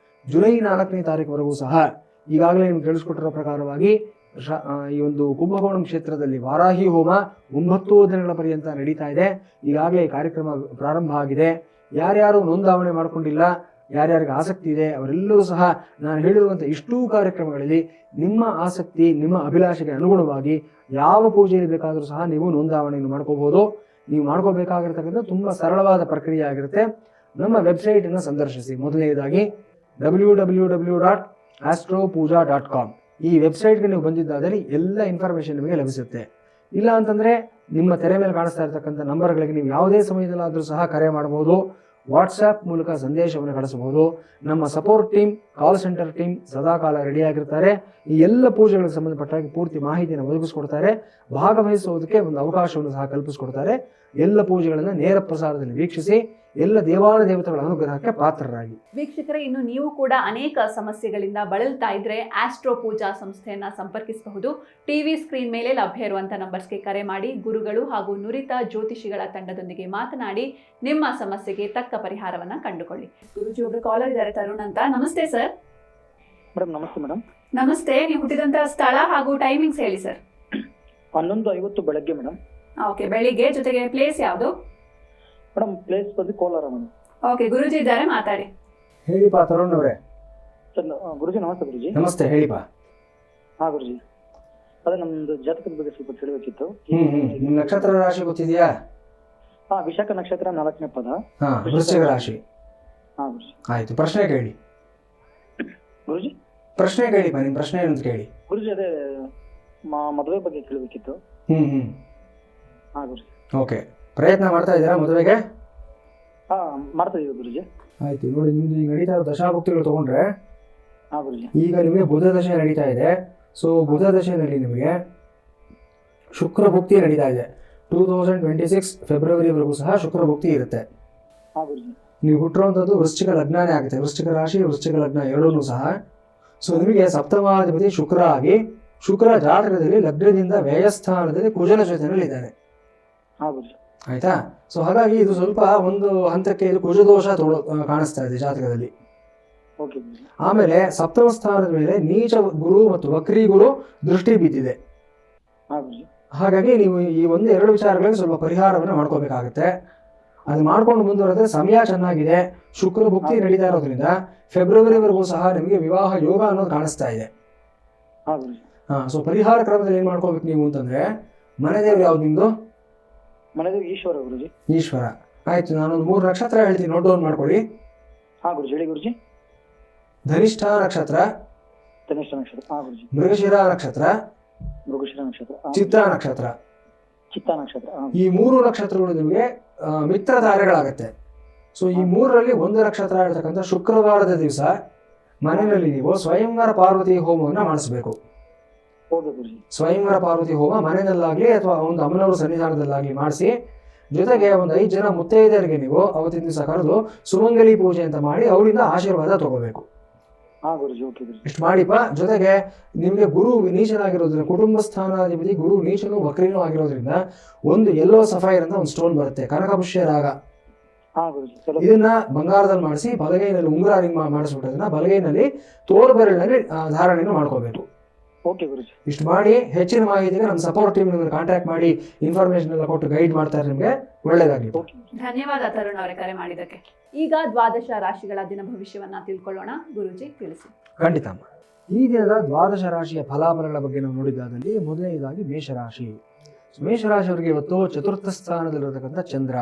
S2: ಜುಲೈ 4ನೇ ತಾರೀಕುವರೆಗೂ ಸಹ ಈಗಾಗಲೇ ನಿಮ್ಗೆ ತಿಳಿಸ್ಕೊಟ್ಟಿರೋ ಪ್ರಕಾರವಾಗಿ ಈ ಒಂದು ಕುಂಭಕೋಣಂ ಕ್ಷೇತ್ರದಲ್ಲಿ ವಾರಾಹಿ ಹೋಮ 9 ದಿನಗಳ ಪರ್ಯಂತ ನಡೀತಾ ಇದೆ. ಈಗಾಗಲೇ ಈ ಕಾರ್ಯಕ್ರಮ ಪ್ರಾರಂಭ ಆಗಿದೆ. ಯಾರ್ಯಾರು ನೋಂದಾವಣೆ ಮಾಡಿಕೊಂಡಿಲ್ಲ, ಯಾರ್ಯಾರಿಗೆ ಆಸಕ್ತಿ ಇದೆ ಅವರೆಲ್ಲರೂ ಸಹ ನಾನು ಹೇಳಿರುವಂಥ ಇಷ್ಟೂ ಕಾರ್ಯಕ್ರಮಗಳಲ್ಲಿ ನಿಮ್ಮ ಆಸಕ್ತಿ ನಿಮ್ಮ ಅಭಿಲಾಷೆಗೆ ಅನುಗುಣವಾಗಿ ಯಾವ ಪೂಜೆಯಲ್ಲಿ ಬೇಕಾದರೂ ಸಹ ನೀವು ನೋಂದಾವಣೆಯನ್ನು ಮಾಡ್ಕೋಬಹುದು. ನೀವು ಮಾಡ್ಕೋಬೇಕಾಗಿರ್ತಕ್ಕಂಥ ತುಂಬ ಸರಳವಾದ ಪ್ರಕ್ರಿಯೆ ಆಗಿರುತ್ತೆ. ನಮ್ಮ ವೆಬ್ಸೈಟನ್ನು ಸಂದರ್ಶಿಸಿ. ಮೊದಲನೇದಾಗಿ www.astropuja.com ಈ ವೆಬ್ಸೈಟ್ಗೆ ನೀವು ಬಂದಿದ್ದಾದಲ್ಲಿ ಎಲ್ಲ ಇನ್ಫಾರ್ಮೇಷನ್ ನಿಮಗೆ ಲಭಿಸುತ್ತೆ. ಇಲ್ಲ ಅಂತಂದರೆ ನಿಮ್ಮ ತೆರೆ ಮೇಲೆ ಕಾಣಿಸ್ತಾ ಇರ್ತಕ್ಕಂಥ ನಂಬರ್ಗಳಿಗೆ ನೀವು ಯಾವುದೇ ಸಮಯದಲ್ಲಾದರೂ ಸಹ ಕರೆ ಮಾಡಬಹುದು. ವಾಟ್ಸ್ಆ್ಯಪ್ ಮೂಲಕ ಸಂದೇಶವನ್ನು ಕಳಿಸಬಹುದು. ನಮ್ಮ support team, call centre team ಸದಾಕಾಲ ರೆಡಿಯಾಗಿರ್ತಾರೆ. ಈ ಎಲ್ಲ ಪೂಜೆಗಳಿಗೆ ಸಂಬಂಧಪಟ್ಟಾಗಿ ಪೂರ್ತಿ ಮಾಹಿತಿಯನ್ನು ಒದಗಿಸ್ಕೊಡ್ತಾರೆ. ಭಾಗವಹಿಸುವುದಕ್ಕೆ ಒಂದು ಅವಕಾಶವನ್ನು ಸಹ ಕಲ್ಪಿಸಿಕೊಡ್ತಾರೆ. ಎಲ್ಲ ಪೂಜೆಗಳನ್ನು ನೇರ ಪ್ರಸಾರದಲ್ಲಿ ವೀಕ್ಷಿಸಿ ಎಲ್ಲ ದೇವಾನುದೇವತೆಗಳ ಅನುಗ್ರಹಕ್ಕೆ ಪಾತ್ರರಾಗಿ.
S1: ವೀಕ್ಷಕರೇ, ಇನ್ನು ನೀವು ಕೂಡ ಅನೇಕ ಸಮಸ್ಯೆಗಳಿಂದ ಬಳಲ್ತಾ ಇದ್ರೆ ಆಸ್ಟ್ರೋ ಪೂಜಾ ಸಂಸ್ಥೆಯನ್ನ ಸಂಪರ್ಕಿಸಬಹುದು. ಟಿವಿ ಸ್ಕ್ರೀನ್ ಮೇಲೆ ಲಭ್ಯ ಇರುವಂತಹ ನಂಬರ್ಸ್ಗೆ ಕರೆ ಮಾಡಿ ಗುರುಗಳು ಹಾಗೂ ನುರಿತ ಜ್ಯೋತಿಷಿಗಳ ತಂಡದೊಂದಿಗೆ ಮಾತನಾಡಿ ನಿಮ್ಮ ಸಮಸ್ಯೆಗೆ ತಕ್ಕ ಪರಿಹಾರವನ್ನ ಕಂಡುಕೊಳ್ಳಿ. ಗುರುಜಿ, ಒಬ್ರು ಕಾಲರ್ ಇದ್ದಾರೆ, ತರುಣ್ ಅಂತ. ನಮಸ್ತೆ ಸರ್.
S3: ಮೇಡಮ್ ನಮಸ್ತೆ. ಮೇಡಮ್
S1: ನಮಸ್ತೆ. ನೀವು ಹುಟ್ಟಿದಂತಹ ಸ್ಥಳ ಹಾಗೂ ಟೈಮಿಂಗ್ಸ್ ಹೇಳಿ ಸರ್.
S3: 11:50 ಬೆಳಗ್ಗೆ ಮೇಡಮ್.
S1: ಓಕೆ, ಬೆಳಿಗ್ಗೆ. ಜೊತೆಗೆ ಪ್ಲೇಸ್ ಯಾವುದು?
S3: ಮೇಡಮ್ ಪ್ಲೇಸ್ ಬಂದು ಕೋಲಾರ ಮೇಡಮ್.
S1: ಓಕೆ, ಗುರುಜಿ ಇದ್ದಾರೆ, ಮಾತಾಡಿ.
S2: ಹೇಳಿಪಾ ತರುಣ್ ಅವರೇ.
S3: ಸರ್ ಗುರುಜಿ ನಮಸ್ತೆ ಗುರುಜಿ.
S2: ನಮಸ್ತೆ, ಹೇಳಿಪಾ.
S3: ಹಾ ಗುರುಜಿ, ಅದೇ ನಮ್ದು ಜಾತಕದ ಬಗ್ಗೆ ಸ್ವಲ್ಪ ತಿಳಿಬೇಕಿತ್ತು.
S2: ನಿಮ್ ನಕ್ಷತ್ರ ರಾಶಿ ಗೊತ್ತಿದೆಯಾ?
S3: ಹಾ, ವಿಶಾಖ ನಕ್ಷತ್ರ 4ನೇ ಪದ.
S2: ಹಾ, ವೃಶ್ಚಿಕ ರಾಶಿ.
S3: ಹಾ ಗುರುಜಿ.
S2: ಆಯ್ತು, ಪ್ರಶ್ನೆ ಕೇಳಿ.
S3: ಗುರುಜಿ
S2: ಪ್ರಶ್ನೆ ಕೇಳಿಪಾ, ನಿಮ್ ಪ್ರಶ್ನೆ ಏನಂತ ಕೇಳಿ.
S3: ಗುರುಜಿ ಅದೇ ಮದುವೆ ಬಗ್ಗೆ ಕೇಳಬೇಕಿತ್ತು. ಹಾ ಗುರುಜಿ.
S2: ಓಕೆ, ಪ್ರಯತ್ನ ಮಾಡ್ತಾ ಇದ್ದೀರಾ ಮದುವೆಗೆ?
S3: ಹಾ, ಮಾಡ್ತಾ ಇದೀವಿ ಗುರುಜಿ.
S2: ಆಯ್ತು, ನೋಡಿ ನಿಮ್ದು ಈಗ ನಡೀತಾ ಇರೋ ದಶಾಭುಕ್ತಿಗಳು ತಗೊಂಡ್ರೆ
S3: ಹಾ ಗುರುಜಿ.
S2: ಈಗ ನಿಮಗೆ ಬುಧ ದಶೆ ನಡೀತಾ ಇದೆ. ಸೊ ಬುಧ ದಶೆಯಲ್ಲಿ ನಿಮಗೆ ಶುಕ್ರ ಭುಕ್ತಿ ನಡೀತಾ ಇದೆ. 2026 ಫೆಬ್ರವರಿವರೆಗೂ ಸಹ ಶುಕ್ರ ಭುಕ್ತಿ ಇರುತ್ತೆ.
S3: ಹಾ ಗುರುಜಿ.
S2: ನೀವು ಹುಟ್ಟಿರುವಂಥದ್ದು ವೃಶ್ಚಿಕ ಲಗ್ನನೇ ಆಗುತ್ತೆ. ವೃಶ್ಚಿಕ ರಾಶಿ, ವೃಶ್ಚಿಕ ಲಗ್ನ ಎರಡೂ ಸಹ. ಸೊ ನಿಮಗೆ ಸಪ್ತಮಾಧಿಪತಿ ಶುಕ್ರ ಆಗಿ, ಶುಕ್ರ ಜಾತಕದಲ್ಲಿ ಲಗ್ನದಿಂದ ವ್ಯಯಸ್ಥಾನದಲ್ಲಿ ಕುಜನ ಜೊತೆಯಲ್ಲಿ ಇದ್ದಾನೆ.
S3: ಹಾ ಗುರುಜಿ.
S2: ಆಯ್ತಾ? ಸೊ ಹಾಗಾಗಿ ಇದು ಸ್ವಲ್ಪ ಒಂದು ಹಂತಕ್ಕೆ ಇದು ಕುಜದೋಷ ಕಾಣಿಸ್ತಾ ಇದೆ ಜಾತಕದಲ್ಲಿ.
S3: ಓಕೆ ಗುರುಜಿ.
S2: ಆಮೇಲೆ ಸಪ್ತಮ ಸ್ಥಾನದ ಮೇಲೆ ನೀಚ ಗುರು ಮತ್ತು ವಕ್ರಿ ಗುರು ದೃಷ್ಟಿ ಬಿದ್ದಿದೆ.
S3: ಹಾ ಗುರುಜಿ.
S2: ಹಾಗಾಗಿ ನೀವು ಈ ಒಂದು ಎರಡು ವಿಚಾರಗಳಿಗೆ ಸ್ವಲ್ಪ ಪರಿಹಾರವನ್ನು ಮಾಡ್ಕೋಬೇಕಾಗುತ್ತೆ. ಅದು ಮಾಡ್ಕೊಂಡು ಮುಂದುವರೆದ್ರೆ ಸಮಯ ಚೆನ್ನಾಗಿದೆ. ಶುಕ್ರ ಭುಕ್ತಿ ನಡೀತಾ ಇರೋದ್ರಿಂದ ಫೆಬ್ರವರಿವರೆಗೂ ಸಹ ನಿಮಗೆ ವಿವಾಹ ಯೋಗ ಅನ್ನೋದು ಕಾಣಿಸ್ತಾ ಇದೆ.
S3: ಹಾ ಗುರುಜಿ.
S2: ಸೊ ಪರಿಹಾರ ಕ್ರಮದಲ್ಲಿ ಏನ್ ಮಾಡ್ಕೋಬೇಕು ನೀವು ಅಂತಂದ್ರೆ, ಮನೆ ದೇವ್ರು ಯಾವ್ದು ನಿಮ್ದು?
S3: ಮನೆದು ಈಶ್ವರ ಗುರುಜಿ.
S2: ಈಶ್ವರ. ಆಯ್ತು, ನಾನೊಂದು 3 ನಕ್ಷತ್ರ ಹೇಳ್ತೀನಿ, ನೋಟ್ ಡೌನ್ ಮಾಡ್ಕೊಳ್ಳಿ.
S3: ಹಾ ಗುರುಜಿ, ಹೇಳಿ ಗುರುಜಿ.
S2: ಧನಿಷ್ಠ ನಕ್ಷತ್ರ,
S3: ಧನಿಷ್ಠ ನಕ್ಷತ್ರ. ಹಾ ಗುರುಜಿ.
S2: ಮೃಗಶಿರ ನಕ್ಷತ್ರ,
S3: ಮೃಗಶಿರ ನಕ್ಷತ್ರ,
S2: ಚಿತ್ರ ನಕ್ಷತ್ರ.
S3: ಚಿತ್ತ ನಕ್ಷತ್ರ.
S2: ಈ 3 ನಕ್ಷತ್ರಗಳು ನಿಮಗೆ ಮಿತ್ರ ತಾರೆಗಳಾಗತ್ತೆ. ಸೊ ಈ 3ರಲ್ಲಿ ಒಂದು ನಕ್ಷತ್ರ ಇರತಕ್ಕಂಥ ಶುಕ್ರವಾರದ ದಿವಸ ಮನೆಯಲ್ಲಿ ನೀವು ಸ್ವಯಂವರ ಪಾರ್ವತಿ ಹೋಮವನ್ನು ಮಾಡಿಸ್ಬೇಕು.
S3: ಹೌದು ಗುರುಜಿ.
S2: ಸ್ವಯಂವರ ಪಾರ್ವತಿ ಹೋಮ ಮನೆಯಲ್ಲಾಗ್ಲಿ ಅಥವಾ ಒಂದು ಅಮ್ಮನವರ ಸನ್ನಿಧಾನದಲ್ಲಾಗ್ಲಿ ಮಾಡಿಸಿ, ಜೊತೆಗೆ ಒಂದು 5 ಜನ ಮುತ್ತೈದರಿಗೆ ನೀವು ಅವತ್ತಿನ ದಿವಸ ಕರೆದು ಸುಮಂಗಲಿ ಪೂಜೆ ಅಂತ ಮಾಡಿ ಅವರಿಂದ ಆಶೀರ್ವಾದ ತಗೋಬೇಕು.
S3: ಹಾ ಗುರುಜಿ. ಓಕೆ ಗುರುಜಿ.
S2: ಇಷ್ಟು ಮಾಡಿಪ್ಪ. ಜೊತೆಗೆ ನಿಮಗೆ ಗುರು ನೀಚನಾಗಿರೋದ್ರಿಂದ, ಕುಟುಂಬ ಸ್ಥಾನಾಧಿಪತಿ ಗುರು ನೀಚನೂ ವಕ್ರೀನೂ ಆಗಿರೋದ್ರಿಂದ ಒಂದು ಯೆಲ್ಲೋ ಸಫೈರ್ ಅಂತ ಒಂದು ಸ್ಟೋನ್ ಬರುತ್ತೆ, ಕನಕಪುಷ್ಯ ರಾಗ.
S3: ಹಾ ಗುರುಜಿ.
S2: ಇದನ್ನ ಬಂಗಾರದಲ್ಲಿ ಮಾಡಿಸಿ ಬಲಗೈನಲ್ಲಿ ಉಂಗುರ ಮಾಡಿಸ್ಬಿಟ್ಟೋದನ್ನ ಬಲಗೈನಲ್ಲಿ ತೋರು ಬೆರಳಿನಲ್ಲಿ ಧಾರಣೆಯನ್ನು ಮಾಡ್ಕೋಬೇಕು.
S3: ಓಕೆ ಗುರುಜಿ.
S2: ಇಷ್ಟು ಮಾಡಿ ಹೆಚ್ಚಿನ ಮಾಹಿತಿಗೆ ನಮ್ಮ ಸಪೋರ್ಟ್ ಟೀಮ್ ಕಾಂಟ್ಯಾಕ್ಟ್ ಮಾಡಿ ಇನ್ಫಾರ್ಮೇಶನ್ ಎಲ್ಲ ಕೊಟ್ಟು ಗೈಡ್ ಮಾಡ್ತಾರೆ. ನಿಮಗೆ ಒಳ್ಳೇದಾಗಲಿ.
S1: ಧನ್ಯವಾದ ತರುಣ್ ಅವರೇ ಕರೆ ಮಾಡಿದ್ದಕ್ಕೆ. ಈಗ ದ್ವಾದಶ ರಾಶಿಗಳ ದಿನ ಭವಿಷ್ಯವನ್ನ ತಿಳ್ಕೊಳ್ಳೋಣ. ಗುರುಜಿ ತಿಳಿಸಿ.
S2: ಖಂಡಿತ. ಈ ದಿನದ ದ್ವಾದಶ ರಾಶಿಯ ಫಲಾಫಲಗಳ ಬಗ್ಗೆ ನಾವು ನೋಡಿದ್ದಾದಲ್ಲಿ ಮೊದಲನೇದಾಗಿ ಮೇಷರಾಶಿ. ಮೇಷರಾಶಿಯವರಿಗೆ ಇವತ್ತು ಚತುರ್ಥ ಸ್ಥಾನದಲ್ಲಿರತಕ್ಕಂಥ ಚಂದ್ರ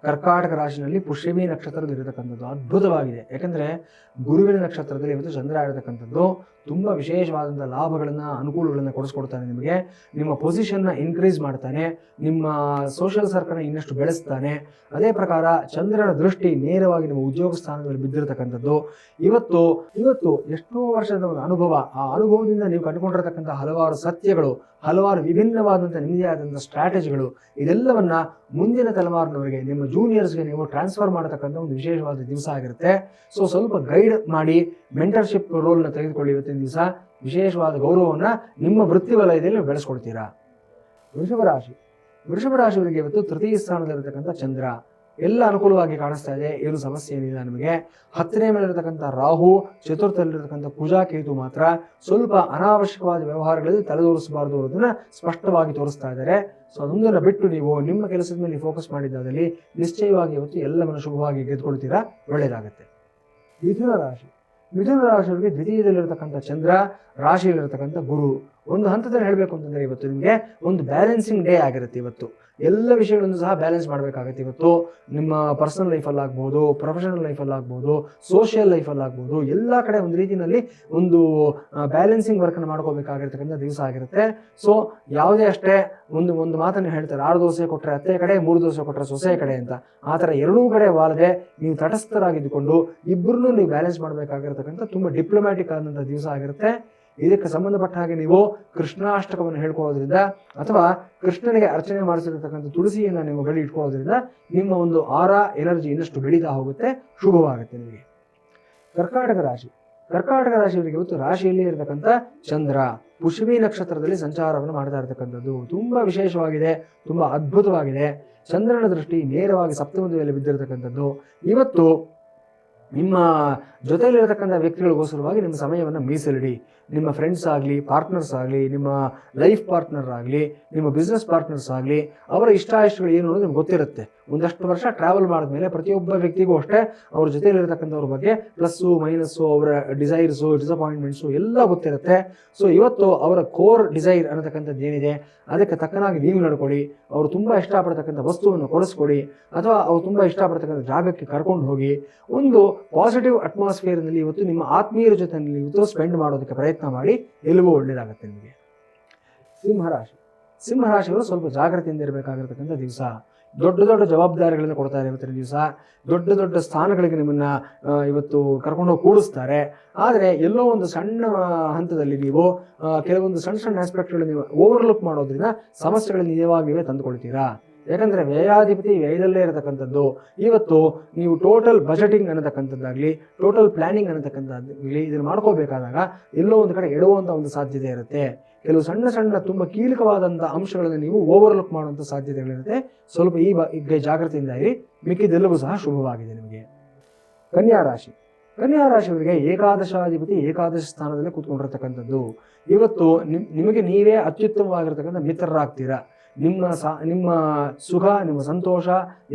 S2: ಕರ್ಕಾಟಕ ರಾಶಿನಲ್ಲಿ ಪುಷ್ಯಮಿ ನಕ್ಷತ್ರದಲ್ಲಿರತಕ್ಕಂಥದ್ದು ಅದ್ಭುತವಾಗಿದೆ. ಯಾಕಂದ್ರೆ ಗುರುವಿನ ನಕ್ಷತ್ರದಲ್ಲಿ ಇವತ್ತು ಚಂದ್ರ ಇರತಕ್ಕಂಥದ್ದು ತುಂಬ ವಿಶೇಷವಾದಂಥ ಲಾಭಗಳನ್ನು, ಅನುಕೂಲಗಳನ್ನು ಕೊಡಿಸ್ಕೊಡ್ತಾನೆ. ನಿಮಗೆ ನಿಮ್ಮ ಪೊಸಿಷನ್ನ ಇನ್ಕ್ರೀಸ್ ಮಾಡ್ತಾನೆ, ನಿಮ್ಮ ಸೋಷಿಯಲ್ ಸರ್ಕಲ್ನ ಇನ್ನಷ್ಟು ಬೆಳೆಸ್ತಾನೆ. ಅದೇ ಪ್ರಕಾರ ಚಂದ್ರನ ದೃಷ್ಟಿ ನೇರವಾಗಿ ನಿಮ್ಮ ಉದ್ಯೋಗ ಸ್ಥಾನದಲ್ಲಿ ಬಿದ್ದಿರತಕ್ಕಂಥದ್ದು. ಇವತ್ತು ಎಷ್ಟೋ ವರ್ಷದ ಒಂದು ಅನುಭವ, ಆ ಅನುಭವದಿಂದ ನೀವು ಕಂಡುಕೊಂಡಿರತಕ್ಕಂಥ ಹಲವಾರು ಸತ್ಯಗಳು, ಹಲವಾರು ವಿಭಿನ್ನವಾದಂಥ ನಿಮ್ಮದೇ ಆದಂಥ ಸ್ಟ್ರಾಟಜಿಗಳು, ಇದೆಲ್ಲವನ್ನ ಮುಂದಿನ ತಲೆಮಾರಿನವರಿಗೆ, ನಿಮ್ಮ ಜೂನಿಯರ್ಸ್ಗೆ ನೀವು ಟ್ರಾನ್ಸ್ಫರ್ ಮಾಡತಕ್ಕಂಥ ಒಂದು ವಿಶೇಷವಾದ ದಿವಸ ಆಗಿರುತ್ತೆ. ಸೊ ಸ್ವಲ್ಪ ಗೈಡ್ ಮಾಡಿ ಮೆಂಟರ್ಶಿಪ್ ರೋಲ್ನ ತೆಗೆದುಕೊಳ್ಳಿ. ಇವತ್ತಿನ ದಿವಸ ವಿಶೇಷವಾದ ಗೌರವವನ್ನು ನಿಮ್ಮ ವೃತ್ತಿ ವಲಯದಲ್ಲಿ ಬೆಳೆಸ್ಕೊಡ್ತೀರಾ. ವೃಷಭ ರಾಶಿಯವರಿಗೆ ಇವತ್ತು ತೃತೀಯ ಸ್ಥಾನದಲ್ಲಿರತಕ್ಕಂಥ ಚಂದ್ರ ಎಲ್ಲ ಅನುಕೂಲವಾಗಿ ಕಾಣಿಸ್ತಾ ಇದೆ, ಏನು ಸಮಸ್ಯೆ ಏನಿಲ್ಲ ನಿಮಗೆ. 10ನೇ ಮೇಲಿರತಕ್ಕಂಥ ರಾಹು, ಚತುರ್ಥದಲ್ಲಿರತಕ್ಕಂಥ ಕುಜ, ಕೇತು ಮಾತ್ರ ಸ್ವಲ್ಪ ಅನಾವಶ್ಯಕವಾದ ವ್ಯವಹಾರಗಳಲ್ಲಿ ತಲೆದೋರಿಸಬಾರದು ಅನ್ನೋದನ್ನ ಸ್ಪಷ್ಟವಾಗಿ ತೋರಿಸ್ತಾ ಇದ್ದಾರೆ. ಸೊ ಅದೊಂದನ್ನು ಬಿಟ್ಟು ನೀವು ನಿಮ್ಮ ಕೆಲಸದ ಮೇಲೆ ಫೋಕಸ್ ಮಾಡಿದ್ದಾದಲ್ಲಿ ನಿಶ್ಚಯವಾಗಿ ಇವತ್ತು ಎಲ್ಲವನ್ನು ಶುಭವಾಗಿ ಗೆದ್ದುಕೊಳ್ತೀರಾ, ಒಳ್ಳೆಯದಾಗುತ್ತೆ. ಮಿಥುನ ರಾಶಿಯವರಿಗೆ ದ್ವಿತೀಯದಲ್ಲಿರತಕ್ಕಂಥ ಚಂದ್ರ, ರಾಶಿಯಲ್ಲಿರತಕ್ಕಂಥ ಗುರು. ಒಂದು ಹಂತದಲ್ಲಿ ಹೇಳಬೇಕು ಅಂತಂದ್ರೆ ಇವತ್ತು ನಿಮಗೆ ಒಂದು ಬ್ಯಾಲೆನ್ಸಿಂಗ್ ಡೇ ಆಗಿರುತ್ತೆ. ಇವತ್ತು ಎಲ್ಲ ವಿಷಯಗಳನ್ನು ಸಹ ಬ್ಯಾಲೆನ್ಸ್ ಮಾಡಬೇಕಾಗುತ್ತೆ. ಇವತ್ತು ನಿಮ್ಮ ಪರ್ಸನಲ್ ಲೈಫಲ್ಲಿ ಆಗ್ಬೋದು, ಪ್ರೊಫೆಷನಲ್ ಲೈಫಲ್ಲಿ ಆಗ್ಬೋದು, ಸೋಷಿಯಲ್ ಲೈಫಲ್ಲಿ ಆಗ್ಬೋದು, ಎಲ್ಲ ಕಡೆ ಒಂದು ರೀತಿಯಲ್ಲಿ ಒಂದು ಬ್ಯಾಲೆನ್ಸಿಂಗ್ ವರ್ಕನ್ನು ಮಾಡ್ಕೋಬೇಕಾಗಿರ್ತಕ್ಕಂಥ ದಿವಸ ಆಗಿರುತ್ತೆ. ಸೊ ಯಾವುದೇ ಅಷ್ಟೇ ಒಂದು ಮಾತನ್ನು ಹೇಳ್ತಾರೆ, 6 ದೋಸೆ ಕೊಟ್ಟರೆ ಅತ್ತೆ ಕಡೆ, 3 ದೋಸೆ ಕೊಟ್ಟರೆ ಸೊಸೆ ಕಡೆ ಅಂತ. ಆ ಥರ ಎರಡೂ ಕಡೆ ವಾಲದೆ ನೀವು ತಟಸ್ಥರಾಗಿದ್ದುಕೊಂಡು ಇಬ್ಬರನ್ನೂ ನೀವು ಬ್ಯಾಲೆನ್ಸ್ ಮಾಡಬೇಕಾಗಿರ್ತಕ್ಕಂಥ ತುಂಬ ಡಿಪ್ಲೊಮ್ಯಾಟಿಕ್ ಆದಂಥ ದಿವಸ ಆಗಿರುತ್ತೆ. ಇದಕ್ಕೆ ಸಂಬಂಧಪಟ್ಟ ಹಾಗೆ ನೀವು ಕೃಷ್ಣಾಷ್ಟಕವನ್ನು ಹೇಳ್ಕೊಳ್ಳೋದ್ರಿಂದ ಅಥವಾ ಕೃಷ್ಣನಿಗೆ ಅರ್ಚನೆ ಮಾಡಿಸಿರ್ತಕ್ಕಂಥ ತುಳಸಿಯನ್ನು ನೀವು ಬಳಿ ಇಟ್ಕೊಳ್ಳೋದ್ರಿಂದ ನಿಮ್ಮ ಒಂದು ಆರಾ ಎನರ್ಜಿ ಇನ್ನಷ್ಟು ಬೆಳೀತಾ ಹೋಗುತ್ತೆ, ಶುಭವಾಗುತ್ತೆ ನಿಮಗೆ. ಕರ್ಕಾಟಕ ರಾಶಿಯವರಿಗೆ ಇವತ್ತು ರಾಶಿಯಲ್ಲಿ ಇರತಕ್ಕಂಥ ಚಂದ್ರ ಪುಷ್ಯಮಿ ನಕ್ಷತ್ರದಲ್ಲಿ ಸಂಚಾರವನ್ನು ಮಾಡ್ತಾ ಇರತಕ್ಕಂಥದ್ದು ತುಂಬ ವಿಶೇಷವಾಗಿದೆ, ತುಂಬ ಅದ್ಭುತವಾಗಿದೆ. ಚಂದ್ರನ ದೃಷ್ಟಿ ನೇರವಾಗಿ ಸಪ್ತಮದ ಮೇಲೆ ಬಿದ್ದಿರತಕ್ಕಂಥದ್ದು. ಇವತ್ತು ನಿಮ್ಮ ಜೊತೆಯಲ್ಲಿರತಕ್ಕಂಥ ವ್ಯಕ್ತಿಗಳಿಗೋಸ್ಕರವಾಗಿ ನಿಮ್ಮ ಸಮಯವನ್ನು ಮೀಸಲಿಡಿ. ನಿಮ್ಮ ಫ್ರೆಂಡ್ಸ್ ಆಗಲಿ, ಪಾರ್ಟ್ನರ್ಸ್ ಆಗಲಿ, ನಿಮ್ಮ ಲೈಫ್ ಪಾರ್ಟ್ನರ್ ಆಗಲಿ, ನಿಮ್ಮ ಬಿಸ್ನೆಸ್ ಪಾರ್ಟ್ನರ್ಸ್ ಆಗಲಿ, ಅವರ ಇಷ್ಟಗಳು ಏನು ಅನ್ನೋದು ನಿಮ್ಗೆ ಗೊತ್ತಿರುತ್ತೆ. ಒಂದಷ್ಟು ವರ್ಷ ಟ್ರಾವೆಲ್ ಮಾಡಿದ್ಮೇಲೆ ಪ್ರತಿಯೊಬ್ಬ ವ್ಯಕ್ತಿಗೂ ಅಷ್ಟೇ ಅವ್ರ ಜೊತೆಲಿರ್ತಕ್ಕಂಥವ್ರ ಬಗ್ಗೆ ಪ್ಲಸ್ಸು ಮೈನಸ್ಸು, ಅವರ ಡಿಸೈರ್ಸು, ಡಿಸಪಾಯಿಂಟ್ಮೆಂಟ್ಸು ಎಲ್ಲ ಗೊತ್ತಿರುತ್ತೆ. ಸೊ ಇವತ್ತು ಅವರ ಕೋರ್ ಡಿಸೈರ್ ಅನ್ನತಕ್ಕಂಥದ್ದು ಏನಿದೆ ಅದಕ್ಕೆ ತಕ್ಕನಾಗಿ ನೀವು ನಡ್ಕೊಳ್ಳಿ. ಅವರು ತುಂಬ ಇಷ್ಟಪಡ್ತಕ್ಕಂಥ ವಸ್ತುವನ್ನು ಕೊಡಿಸ್ಕೊಡಿ, ಅಥವಾ ಅವರು ತುಂಬ ಇಷ್ಟಪಡ್ತಕ್ಕಂಥ ಜಾಗಕ್ಕೆ ಕರ್ಕೊಂಡು ಹೋಗಿ ಒಂದು ಪಾಸಿಟಿವ್ ಅಟ್ಮಾಸ್ಫಿಯರ್ನಲ್ಲಿ ಇವತ್ತು ನಿಮ್ಮ ಆತ್ಮೀಯರ ಜೊತೆಯಲ್ಲಿ ಇವತ್ತು ಸ್ಪೆಂಡ್ ಮಾಡೋದಕ್ಕೆ ಪ್ರಯತ್ನ ಮಾಡಿ, ಎಲ್ಲವೂ ಒಳ್ಳೆಯದಾಗುತ್ತೆ ನಿಮಗೆ. ಸಿಂಹರಾಶಿಯವರು ಸ್ವಲ್ಪ ಜಾಗ್ರತೆಯಿಂದ ಇರಬೇಕಾಗಿರ್ತಕ್ಕಂಥ ದಿವಸ. ದೊಡ್ಡ ದೊಡ್ಡ ಜವಾಬ್ದಾರಿಗಳನ್ನು ಕೊಡ್ತಾರೆ ಇವತ್ತಿನ ದಿವಸ. ದೊಡ್ಡ ದೊಡ್ಡ ಸ್ಥಾನಗಳಿಗೆ ನಿಮ್ಮನ್ನು ಇವತ್ತು ಕರ್ಕೊಂಡೋಗಿ ಕೂಡಿಸ್ತಾರೆ. ಆದರೆ ಎಲ್ಲೋ ಒಂದು ಸಣ್ಣ ಹಂತದಲ್ಲಿ ನೀವು ಕೆಲವೊಂದು ಸಣ್ಣ ಆಸ್ಪೆಕ್ಟ್ಗಳು ನೀವು ಓವರ್ಲುಕ್ ಮಾಡೋದ್ರಿಂದ ಸಮಸ್ಯೆಗಳನ್ನು ನೀವೇ ತಂದುಕೊಳ್ತೀರಾ. ಯಾಕಂದರೆ ವ್ಯಯಾಧಿಪತಿ ವ್ಯಯದಲ್ಲೇ ಇರತಕ್ಕಂಥದ್ದು. ಇವತ್ತು ನೀವು ಟೋಟಲ್ ಬಜೆಟಿಂಗ್ ಅನ್ನತಕ್ಕಂಥದ್ದಾಗಲಿ, ಟೋಟಲ್ ಪ್ಲಾನಿಂಗ್ ಅನ್ನತಕ್ಕಂಥದ್ದಾಗಲಿ ಇದನ್ನು ಮಾಡ್ಕೋಬೇಕಾದಾಗ ಎಲ್ಲೋ ಒಂದು ಕಡೆ ಎಡುವಂಥ ಒಂದು ಸಾಧ್ಯತೆ ಇರುತ್ತೆ. ಕೆಲವು ಸಣ್ಣ ತುಂಬ ಕೀಲಕವಾದಂಥ ಅಂಶಗಳನ್ನು ನೀವು ಓವರ್ಲುಕ್ ಮಾಡುವಂಥ ಸಾಧ್ಯತೆಗಳಿರುತ್ತೆ. ಸ್ವಲ್ಪ ಈಗ ಜಾಗ್ರತೆಯಿಂದ ಇರಿ, ಮಿಕ್ಕಿದೆಲ್ಲವೂ ಸಹ ಶುಭವಾಗಿದೆ ನಿಮಗೆ. ಕನ್ಯಾ ರಾಶಿಯವರಿಗೆ ಏಕಾದಶಾಧಿಪತಿ ಏಕಾದಶ ಸ್ಥಾನದಲ್ಲೇ ಕೂತ್ಕೊಂಡಿರ್ತಕ್ಕಂಥದ್ದು. ಇವತ್ತು ನಿಮಗೆ ನೀವೇ ಅತ್ಯುತ್ತಮವಾಗಿರ್ತಕ್ಕಂಥ ಮಿತ್ರರಾಗ್ತೀರಾ. ನಿಮ್ಮ ಸುಖ, ನಿಮ್ಮ ಸಂತೋಷ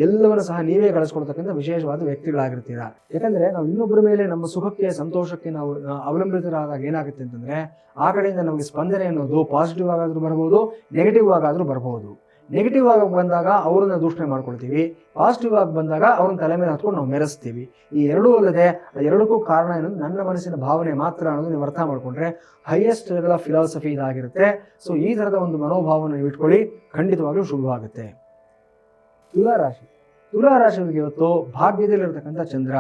S2: ಎಲ್ಲವನ್ನು ಸಹ ನೀವೇ ಗಳಿಸ್ಕೊಳ್ತಕ್ಕಂಥ ವಿಶೇಷವಾದ ವ್ಯಕ್ತಿಗಳಾಗಿರ್ತೀರಾ. ಯಾಕಂದರೆ ನಾವು ಇನ್ನೊಬ್ಬರ ಮೇಲೆ ನಮ್ಮ ಸುಖಕ್ಕೆ, ಸಂತೋಷಕ್ಕೆ ನಾವು ಅವಲಂಬಿತರಾದಾಗ ಏನಾಗುತ್ತೆ ಅಂತಂದರೆ, ಆ ಕಡೆಯಿಂದ ನಮಗೆ ಸ್ಪಂದನೆ ಅನ್ನೋದು ಪಾಸಿಟಿವ್ ಆಗಾದರೂ ಬರ್ಬೋದು, ನೆಗೆಟಿವ್ ಆಗಾದರೂ ಬರ್ಬೋದು. ನೆಗೆಟಿವ್ ಆಗಿ ಬಂದಾಗ ಅವರನ್ನ ದೂಷಣೆ ಮಾಡ್ಕೊಳ್ತೀವಿ, ಪಾಸಿಟಿವ್ ಆಗಿ ಬಂದಾಗ ಅವ್ರನ್ನ ತಲೆ ಮೇಲೆ ಹತ್ಕೊಂಡು ನಾವು ಮೆರೆಸ್ತೀವಿ. ಈ ಎರಡೂ ಅಲ್ಲದೆ ಎರಡಕ್ಕೂ ಕಾರಣ ಏನಂದ್ರೆ ನನ್ನ ಮನಸ್ಸಿನ ಭಾವನೆ ಮಾತ್ರ ಅನ್ನೋದು ನೀವು ಅರ್ಥ ಮಾಡ್ಕೊಂಡ್ರೆ ಹೈಯೆಸ್ಟ್ ಲೆವೆಲ್ ಆಫ್ ಫಿಲಾಸಫಿ ಇದಾಗಿರುತ್ತೆ. ಸೊ ಈ ಥರದ ಒಂದು ಮನೋಭಾವನ ನೀವು ಇಟ್ಕೊಳ್ಳಿ, ಖಂಡಿತವಾಗ್ಲೂ ಶುಭವಾಗುತ್ತೆ. ತುಲಾರಾಶಿಯವರಿಗೆ ಇವತ್ತು ಭಾಗ್ಯದಲ್ಲಿರ್ತಕ್ಕಂಥ ಚಂದ್ರ,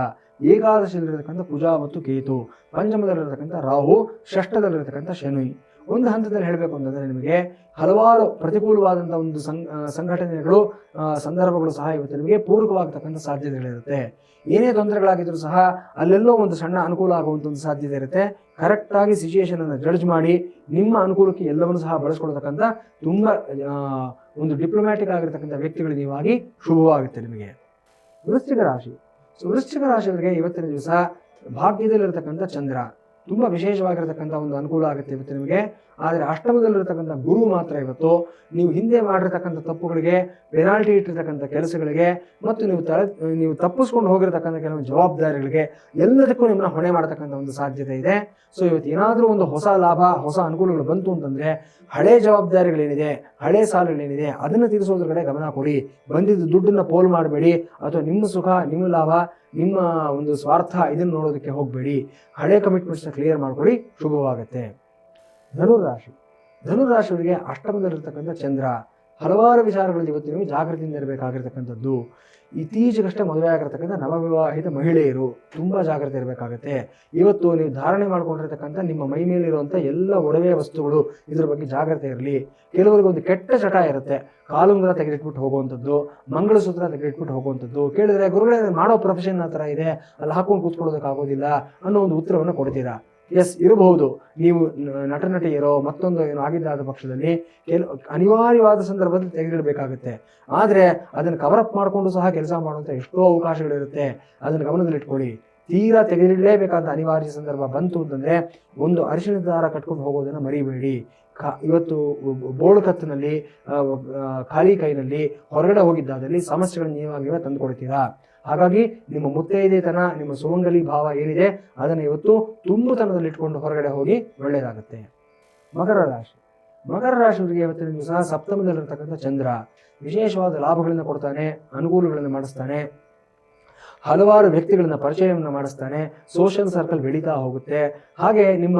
S2: ಏಕಾದಶದಲ್ಲಿರ್ತಕ್ಕಂಥ ಕುಜ ಮತ್ತು ಕೇತು, ಪಂಚಮದಲ್ಲಿರ್ತಕ್ಕಂಥ ರಾಹು, ಷಷ್ಠದಲ್ಲಿರ್ತಕ್ಕಂಥ ಶನಿ. ಒಂದು ಹಂತದಲ್ಲಿ ಹೇಳಬೇಕು ಅಂತಂದರೆ ನಿಮಗೆ ಹಲವಾರು ಪ್ರತಿಕೂಲವಾದಂಥ ಒಂದು ಸಂಘಟನೆಗಳು, ಸಂದರ್ಭಗಳು ಸಹ ಇವತ್ತು ನಿಮಗೆ ಪೂರಕವಾಗತಕ್ಕಂಥ ಸಾಧ್ಯತೆಗಳಿರುತ್ತೆ. ಏನೇ ತೊಂದರೆಗಳಾಗಿದ್ರೂ ಸಹ ಅಲ್ಲೆಲ್ಲೋ ಒಂದು ಸಣ್ಣ ಅನುಕೂಲ ಆಗುವಂಥ ಒಂದು ಸಾಧ್ಯತೆ ಇರುತ್ತೆ. ಕರೆಕ್ಟಾಗಿ ಸಿಚುಯೇಷನನ್ನು ಜಡ್ಜ್ ಮಾಡಿ ನಿಮ್ಮ ಅನುಕೂಲಕ್ಕೆ ಎಲ್ಲವನ್ನೂ ಸಹ ಬಳಸ್ಕೊಳ್ತಕ್ಕಂಥ ತುಂಬ ಒಂದು ಡಿಪ್ಲೊಮ್ಯಾಟಿಕ್ ಆಗಿರ್ತಕ್ಕಂಥ ವ್ಯಕ್ತಿಗಳು ನೀವಾಗಿ ಶುಭವಾಗುತ್ತೆ ನಿಮಗೆ. ವೃಶ್ಚಿಕ ರಾಶಿಯವರಿಗೆ ಇವತ್ತಿನ ದಿವಸ ಭಾಗ್ಯದಲ್ಲಿರ್ತಕ್ಕಂಥ ಚಂದ್ರ ತುಂಬ ವಿಶೇಷವಾಗಿರ್ತಕ್ಕಂಥ ಒಂದು ಅನುಕೂಲ ಆಗುತ್ತೆ ಇವತ್ತು ನಿಮಗೆ. ಆದರೆ ಅಷ್ಟಮದಲ್ಲಿರ್ತಕ್ಕಂಥ ಗುರು ಮಾತ್ರ ಇವತ್ತು ನೀವು ಹಿಂದೆ ಮಾಡಿರ್ತಕ್ಕಂಥ ತಪ್ಪುಗಳಿಗೆ, ಪೆನಾಲ್ಟಿ ಇಟ್ಟಿರ್ತಕ್ಕಂಥ ಕೆಲಸಗಳಿಗೆ, ಮತ್ತು ನೀವು ತಪ್ಪಿಸ್ಕೊಂಡು ಹೋಗಿರ್ತಕ್ಕಂಥ ಕೆಲವು ಜವಾಬ್ದಾರಿಗಳಿಗೆ ಎಲ್ಲದಕ್ಕೂ ನಿಮ್ಮನ್ನ ಹೊಣೆ ಮಾಡತಕ್ಕಂಥ ಒಂದು ಸಾಧ್ಯತೆ ಇದೆ. ಸೊ ಇವತ್ತು ಏನಾದರೂ ಒಂದು ಹೊಸ ಲಾಭ, ಹೊಸ ಅನುಕೂಲಗಳು ಬಂತು ಅಂತಂದರೆ ಹಳೆ ಜವಾಬ್ದಾರಿಗಳೇನಿದೆ, ಹಳೆ ಸಾಲಗಳೇನಿದೆ ಅದನ್ನು ತೀರಿಸೋದ್ರ ಕಡೆ ಗಮನ ಕೊಡಿ. ಬಂದಿದ್ದು ದುಡ್ಡನ್ನು ಪೋಲ್ ಮಾಡಬೇಡಿ, ಅಥವಾ ನಿಮ್ಮ ಸುಖ, ನಿಮ್ಮ ಲಾಭ, ನಿಮ್ಮ ಒಂದು ಸ್ವಾರ್ಥ ಇದನ್ನು ನೋಡೋದಕ್ಕೆ ಹೋಗಬೇಡಿ. ಹಳೆ ಕಮಿಟ್ಮೆಂಟ್ಸ್ನ ಕ್ಲಿಯರ್ ಮಾಡ್ಕೊಳ್ಳಿ, ಶುಭವಾಗುತ್ತೆ. ಧನುರಾಶಿಯವರಿಗೆ ಅಷ್ಟಮದಲ್ಲಿರ್ತಕ್ಕಂಥ ಚಂದ್ರ ಹಲವಾರು ವಿಚಾರಗಳಲ್ಲಿ ಇವತ್ತು ನೀವು ಜಾಗೃತಿಯಿಂದ ಇರಬೇಕಾಗಿರ್ತಕ್ಕಂಥದ್ದು. ಇತ್ತೀಚೆಗಷ್ಟೇ ಮದುವೆ ಆಗಿರ್ತಕ್ಕಂಥ ನವವಿವಾಹಿತ ಮಹಿಳೆಯರು ತುಂಬ ಜಾಗ್ರತೆ ಇರಬೇಕಾಗತ್ತೆ. ಇವತ್ತು ನೀವು ಧಾರಣೆ ಮಾಡ್ಕೊಂಡಿರ್ತಕ್ಕಂಥ ನಿಮ್ಮ ಮೈ ಮೇಲಿರುವಂಥ ಎಲ್ಲ ಒಡವೆ ವಸ್ತುಗಳು ಇದ್ರ ಬಗ್ಗೆ ಜಾಗ್ರತೆ ಇರಲಿ. ಕೆಲವರಿಗೆ ಒಂದು ಕೆಟ್ಟ ಚಟ ಇರುತ್ತೆ, ಕಾಲುಂಗುರ ತೆಗೆದಿಟ್ಬಿಟ್ಟು ಹೋಗುವಂಥದ್ದು, ಮಂಗಳಸೂತ್ರ ತೆಗೆದಿಟ್ಬಿಟ್ಟು ಹೋಗುವಂಥದ್ದು. ಕೇಳಿದ್ರೆ ಗುರುಗಳೇ ಮಾಡೋ ಪ್ರೊಫೆಷನ್ ಆ ಥರ ಇದೆ, ಅಲ್ಲಿ ಹಾಕೊಂಡು ಕೂತ್ಕೊಳ್ಳೋದಕ್ಕಾಗೋದಿಲ್ಲ ಅನ್ನೋ ಒಂದು ಉತ್ತರವನ್ನು ಕೊಡ್ತೀರಾ. ಎಸ್, ಇರಬಹುದು. ನೀವು ನಟನಟಿಯರೋ ಮತ್ತೊಂದು ಏನೋ ಆಗಿದ್ದಾದ ಪಕ್ಷದಲ್ಲಿ ಅನಿವಾರ್ಯವಾದ ಸಂದರ್ಭದಲ್ಲಿ ತೆಗೆದಿಡಬೇಕಾಗುತ್ತೆ. ಆದರೆ ಅದನ್ನು ಕವರಪ್ ಮಾಡಿಕೊಂಡು ಸಹ ಕೆಲಸ ಮಾಡುವಂಥ ಎಷ್ಟೋ ಅವಕಾಶಗಳಿರುತ್ತೆ, ಅದನ್ನು ಗಮನದಲ್ಲಿಟ್ಕೊಳ್ಳಿ. ತೀರಾ ತೆಗೆದಿಡಲೇಬೇಕಾದ ಅನಿವಾರ್ಯ ಸಂದರ್ಭ ಬಂತು ಅಂತಂದರೆ ಒಂದು ಅರಿಶಿಣದ ದಾರ ಕಟ್ಕೊಂಡು ಹೋಗೋದನ್ನು ಮರಿಬೇಡಿ. ಇವತ್ತು ಬೋಳು ಕತ್ತಿನಲ್ಲಿ, ಖಾಲಿ ಕೈನಲ್ಲಿ ಹೊರಗಡೆ ಹೋಗಿದ್ದಾದಲ್ಲಿ ಸಮಸ್ಯೆಗಳನ್ನು ನೀವಾಗಲೇ ತಂದುಕೊಡ್ತೀರಾ. ಹಾಗಾಗಿ ನಿಮ್ಮ ಮುತ್ತೈದೆತನ, ನಿಮ್ಮ ಸುಮಂಗಲಿ ಭಾವ ಏನಿದೆ ಅದನ್ನು ಇವತ್ತು ತುಂಬುತನದಲ್ಲಿ ಇಟ್ಕೊಂಡು ಹೊರಗಡೆ ಹೋಗಿ ಒಳ್ಳೆಯದಾಗುತ್ತೆ. ಮಕರ ರಾಶಿಯವರಿಗೆ ಇವತ್ತಿನ ದಿವಸ ಸಪ್ತಮದಲ್ಲಿರ್ತಕ್ಕಂಥ ಚಂದ್ರ ವಿಶೇಷವಾದ ಲಾಭಗಳನ್ನು ಕೊಡ್ತಾನೆ, ಅನುಕೂಲಗಳನ್ನು ಮಾಡಿಸ್ತಾನೆ, ಹಲವಾರು ವ್ಯಕ್ತಿಗಳನ್ನ ಪರಿಚಯವನ್ನು ಮಾಡಿಸ್ತಾನೆ, ಸೋಷಿಯಲ್ ಸರ್ಕಲ್ ಬೆಳೀತಾ ಹೋಗುತ್ತೆ. ಹಾಗೆ ನಿಮ್ಮ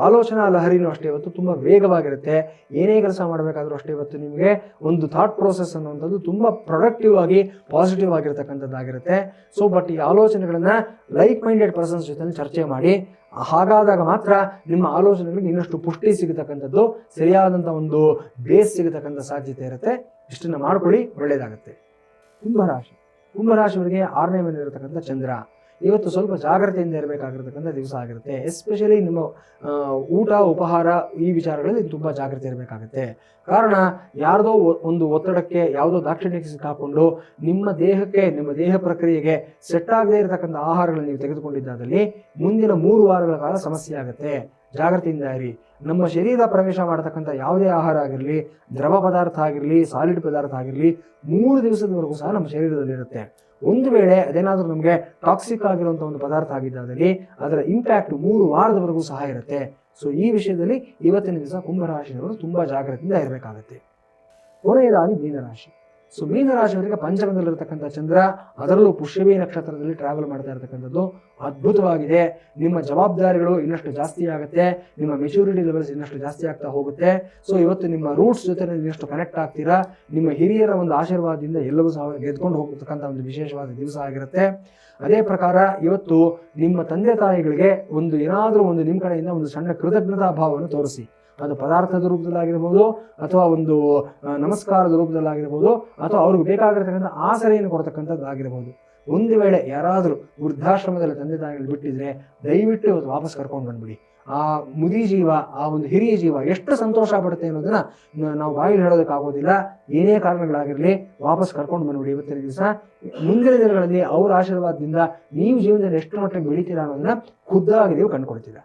S2: ಆಲೋಚನಾ ಲಹರಿನೂ ಅಷ್ಟೇ ಇವತ್ತು ತುಂಬ ವೇಗವಾಗಿರುತ್ತೆ. ಏನೇ ಕೆಲಸ ಮಾಡಬೇಕಾದ್ರೂ ಅಷ್ಟೇ ಇವತ್ತು ನಿಮಗೆ ಒಂದು ಥಾಟ್ ಪ್ರೋಸೆಸ್ ಅನ್ನುವಂಥದ್ದು ತುಂಬ ಪ್ರೊಡಕ್ಟಿವ್ ಆಗಿ ಪಾಸಿಟಿವ್ ಆಗಿರ್ತಕ್ಕಂಥದ್ದಾಗಿರುತ್ತೆ. ಸೊ ಬಟ್ ಈ ಆಲೋಚನೆಗಳನ್ನು ಲೈಕ್ ಮೈಂಡೆಡ್ ಪರ್ಸನ್ಸ್ ಜೊತೆ ಚರ್ಚೆ ಮಾಡಿ. ಹಾಗಾದಾಗ ಮಾತ್ರ ನಿಮ್ಮ ಆಲೋಚನೆಗಳಿಗೆ ಇನ್ನಷ್ಟು ಪುಷ್ಟಿ ಸಿಗತಕ್ಕಂಥದ್ದು, ಸರಿಯಾದಂಥ ಒಂದು ಬೇಸ್ ಸಿಗತಕ್ಕಂಥ ಸಾಧ್ಯತೆ ಇರುತ್ತೆ. ಇಷ್ಟನ್ನು ಮಾಡ್ಕೊಳ್ಳಿ, ಒಳ್ಳೆಯದಾಗುತ್ತೆ. ಕುಂಭರಾಶಿಯವರಿಗೆ 6ನೇ ಮನೆಯಲ್ಲಿರತಕ್ಕಂಥ ಚಂದ್ರ ಇವತ್ತು ಸ್ವಲ್ಪ ಜಾಗ್ರತೆಯಿಂದ ಇರಬೇಕಾಗಿರ್ತಕ್ಕಂಥ ದಿವಸ ಆಗಿರುತ್ತೆ. ಎಸ್ಪೆಷಲಿ ನಿಮ್ಮ ಊಟ ಉಪಹಾರ ಈ ವಿಚಾರಗಳಲ್ಲಿ ತುಂಬ ಜಾಗ್ರತೆ ಇರಬೇಕಾಗುತ್ತೆ. ಕಾರಣ ಯಾರ್ದೋ ಒಂದು ಒತ್ತಡಕ್ಕೆ ಯಾವುದೋ ದಾಕ್ಷಿಣ್ಯಕ್ಕೆ ಸಿಕ್ಕಾಕೊಂಡು ನಿಮ್ಮ ದೇಹಕ್ಕೆ ನಿಮ್ಮ ದೇಹ ಪ್ರಕ್ರಿಯೆಗೆ ಸೆಟ್ ಆಗದೇ ಇರತಕ್ಕಂಥ ಆಹಾರಗಳನ್ನು ನೀವು ತೆಗೆದುಕೊಂಡಿದ್ದಾದಲ್ಲಿ ಮುಂದಿನ 3 ವಾರಗಳ ಕಾಲ ಸಮಸ್ಯೆ ಆಗುತ್ತೆ. ಜಾಗ್ರತೆಯಿಂದ ಇರಿ. ನಮ್ಮ ಶರೀರ ಪ್ರವೇಶ ಮಾಡತಕ್ಕಂಥ ಯಾವುದೇ ಆಹಾರ ಆಗಿರಲಿ, ದ್ರವ ಪದಾರ್ಥ ಆಗಿರಲಿ, ಸಾಲಿಡ್ ಪದಾರ್ಥ ಆಗಿರಲಿ 3 ದಿವಸದವರೆಗೂ ಸಹ ನಮ್ಮ ಶರೀರದಲ್ಲಿರುತ್ತೆ. ಒಂದು ವೇಳೆ ಅದೇನಾದರೂ ನಮಗೆ ಟಾಕ್ಸಿಕ್ ಆಗಿರುವಂಥ ಒಂದು ಪದಾರ್ಥ ಆಗಿದ್ದಾದಲ್ಲಿ ಅದರ ಇಂಪ್ಯಾಕ್ಟ್ 3 ವಾರದವರೆಗೂ ಸಹ ಇರುತ್ತೆ. ಸೊ ಈ ವಿಷಯದಲ್ಲಿ ಇವತ್ತಿನ ದಿವಸ ಕುಂಭರಾಶಿಯವರು ತುಂಬ ಜಾಗ್ರತೆಯಿಂದ ಇರಬೇಕಾಗತ್ತೆ. ಕೊನೆಯದಾಗಿ ಮೀನರಾಶಿ. ಸೊ ಮೀನರಾಶಿಯವರಿಗೆ ಪಂಚಮದಲ್ಲಿರತಕ್ಕಂಥ ಚಂದ್ರ, ಅದರಲ್ಲೂ ಪುಷ್ಯಮಿ ನಕ್ಷತ್ರದಲ್ಲಿ ಟ್ರಾವೆಲ್ ಮಾಡ್ತಾ ಇರತಕ್ಕಂಥದ್ದು ಅದ್ಭುತವಾಗಿದೆ. ನಿಮ್ಮ ಜವಾಬ್ದಾರಿಗಳು ಇನ್ನಷ್ಟು ಜಾಸ್ತಿ ಆಗುತ್ತೆ, ನಿಮ್ಮ ಮೆಚುರಿಟಿ ಲೆವೆಲ್ಸ್ ಇನ್ನಷ್ಟು ಜಾಸ್ತಿ ಆಗ್ತಾ ಹೋಗುತ್ತೆ. ಸೊ ಇವತ್ತು ನಿಮ್ಮ ರೂಟ್ಸ್ ಜೊತೆ ಇನ್ನಷ್ಟು ಕನೆಕ್ಟ್ ಆಗ್ತೀರಾ. ನಿಮ್ಮ ಹಿರಿಯರ ಒಂದು ಆಶೀರ್ವಾದದಿಂದ ಎಲ್ಲವೂ ಸಹ ಗೆದ್ಕೊಂಡು ಹೋಗತಕ್ಕಂಥ ಒಂದು ವಿಶೇಷವಾದ ದಿವಸ ಆಗಿರುತ್ತೆ. ಅದೇ ಪ್ರಕಾರ ಇವತ್ತು ನಿಮ್ಮ ತಂದೆ ತಾಯಿಗಳಿಗೆ ಏನಾದರೂ ನಿಮ್ಮ ಕಡೆಯಿಂದ ಒಂದು ಸಣ್ಣ ಕೃತಜ್ಞತಾ ಭಾವವನ್ನು ತೋರಿಸಿ. ಅದು ಪದಾರ್ಥದ ರೂಪದಲ್ಲಾಗಿರ್ಬೋದು, ಅಥವಾ ಒಂದು ನಮಸ್ಕಾರದ ರೂಪದಲ್ಲಾಗಿರ್ಬೋದು, ಅಥವಾ ಅವ್ರಿಗೆ ಬೇಕಾಗಿರ್ತಕ್ಕಂಥ ಆಸರೆಯನ್ನು ಕೊಡ್ತಕ್ಕಂಥದ್ದಾಗಿರ್ಬೋದು. ಒಂದು ವೇಳೆ ಯಾರಾದರೂ ವೃದ್ಧಾಶ್ರಮದಲ್ಲಿ ತಂದೆ ತಾಯಿಗಳು ಬಿಟ್ಟಿದ್ರೆ ದಯವಿಟ್ಟು ಇವತ್ತು ವಾಪಸ್ ಕರ್ಕೊಂಡು ಬಂದ್ಬಿಡಿ. ಆ ಮುದಿ ಜೀವ, ಆ ಒಂದು ಹಿರಿಯ ಜೀವ ಎಷ್ಟು ಸಂತೋಷ ಪಡುತ್ತೆ ಅನ್ನೋದನ್ನ ನಾವು ಬಾಯಲ್ಲಿ ಹೇಳೋದಕ್ಕಾಗೋದಿಲ್ಲ. ಏನೇ ಕಾರಣಗಳಾಗಿರಲಿ ವಾಪಸ್ ಕರ್ಕೊಂಡು ಬಂದ್ಬಿಡಿ ಇವತ್ತಿನ ದಿವಸ. ಮುಂದಿನ ದಿನಗಳಲ್ಲಿ ಅವರ ಆಶೀರ್ವಾದದಿಂದ ನೀವು ಜೀವನದಲ್ಲಿ ಎಷ್ಟು ಮಟ್ಟಿಗೆ ಬೆಳಿತೀರಾ ಅನ್ನೋದನ್ನ ಖುದ್ದಾಗಿ ನೀವು ಕಂಡುಕೊಳ್ತೀರಾ.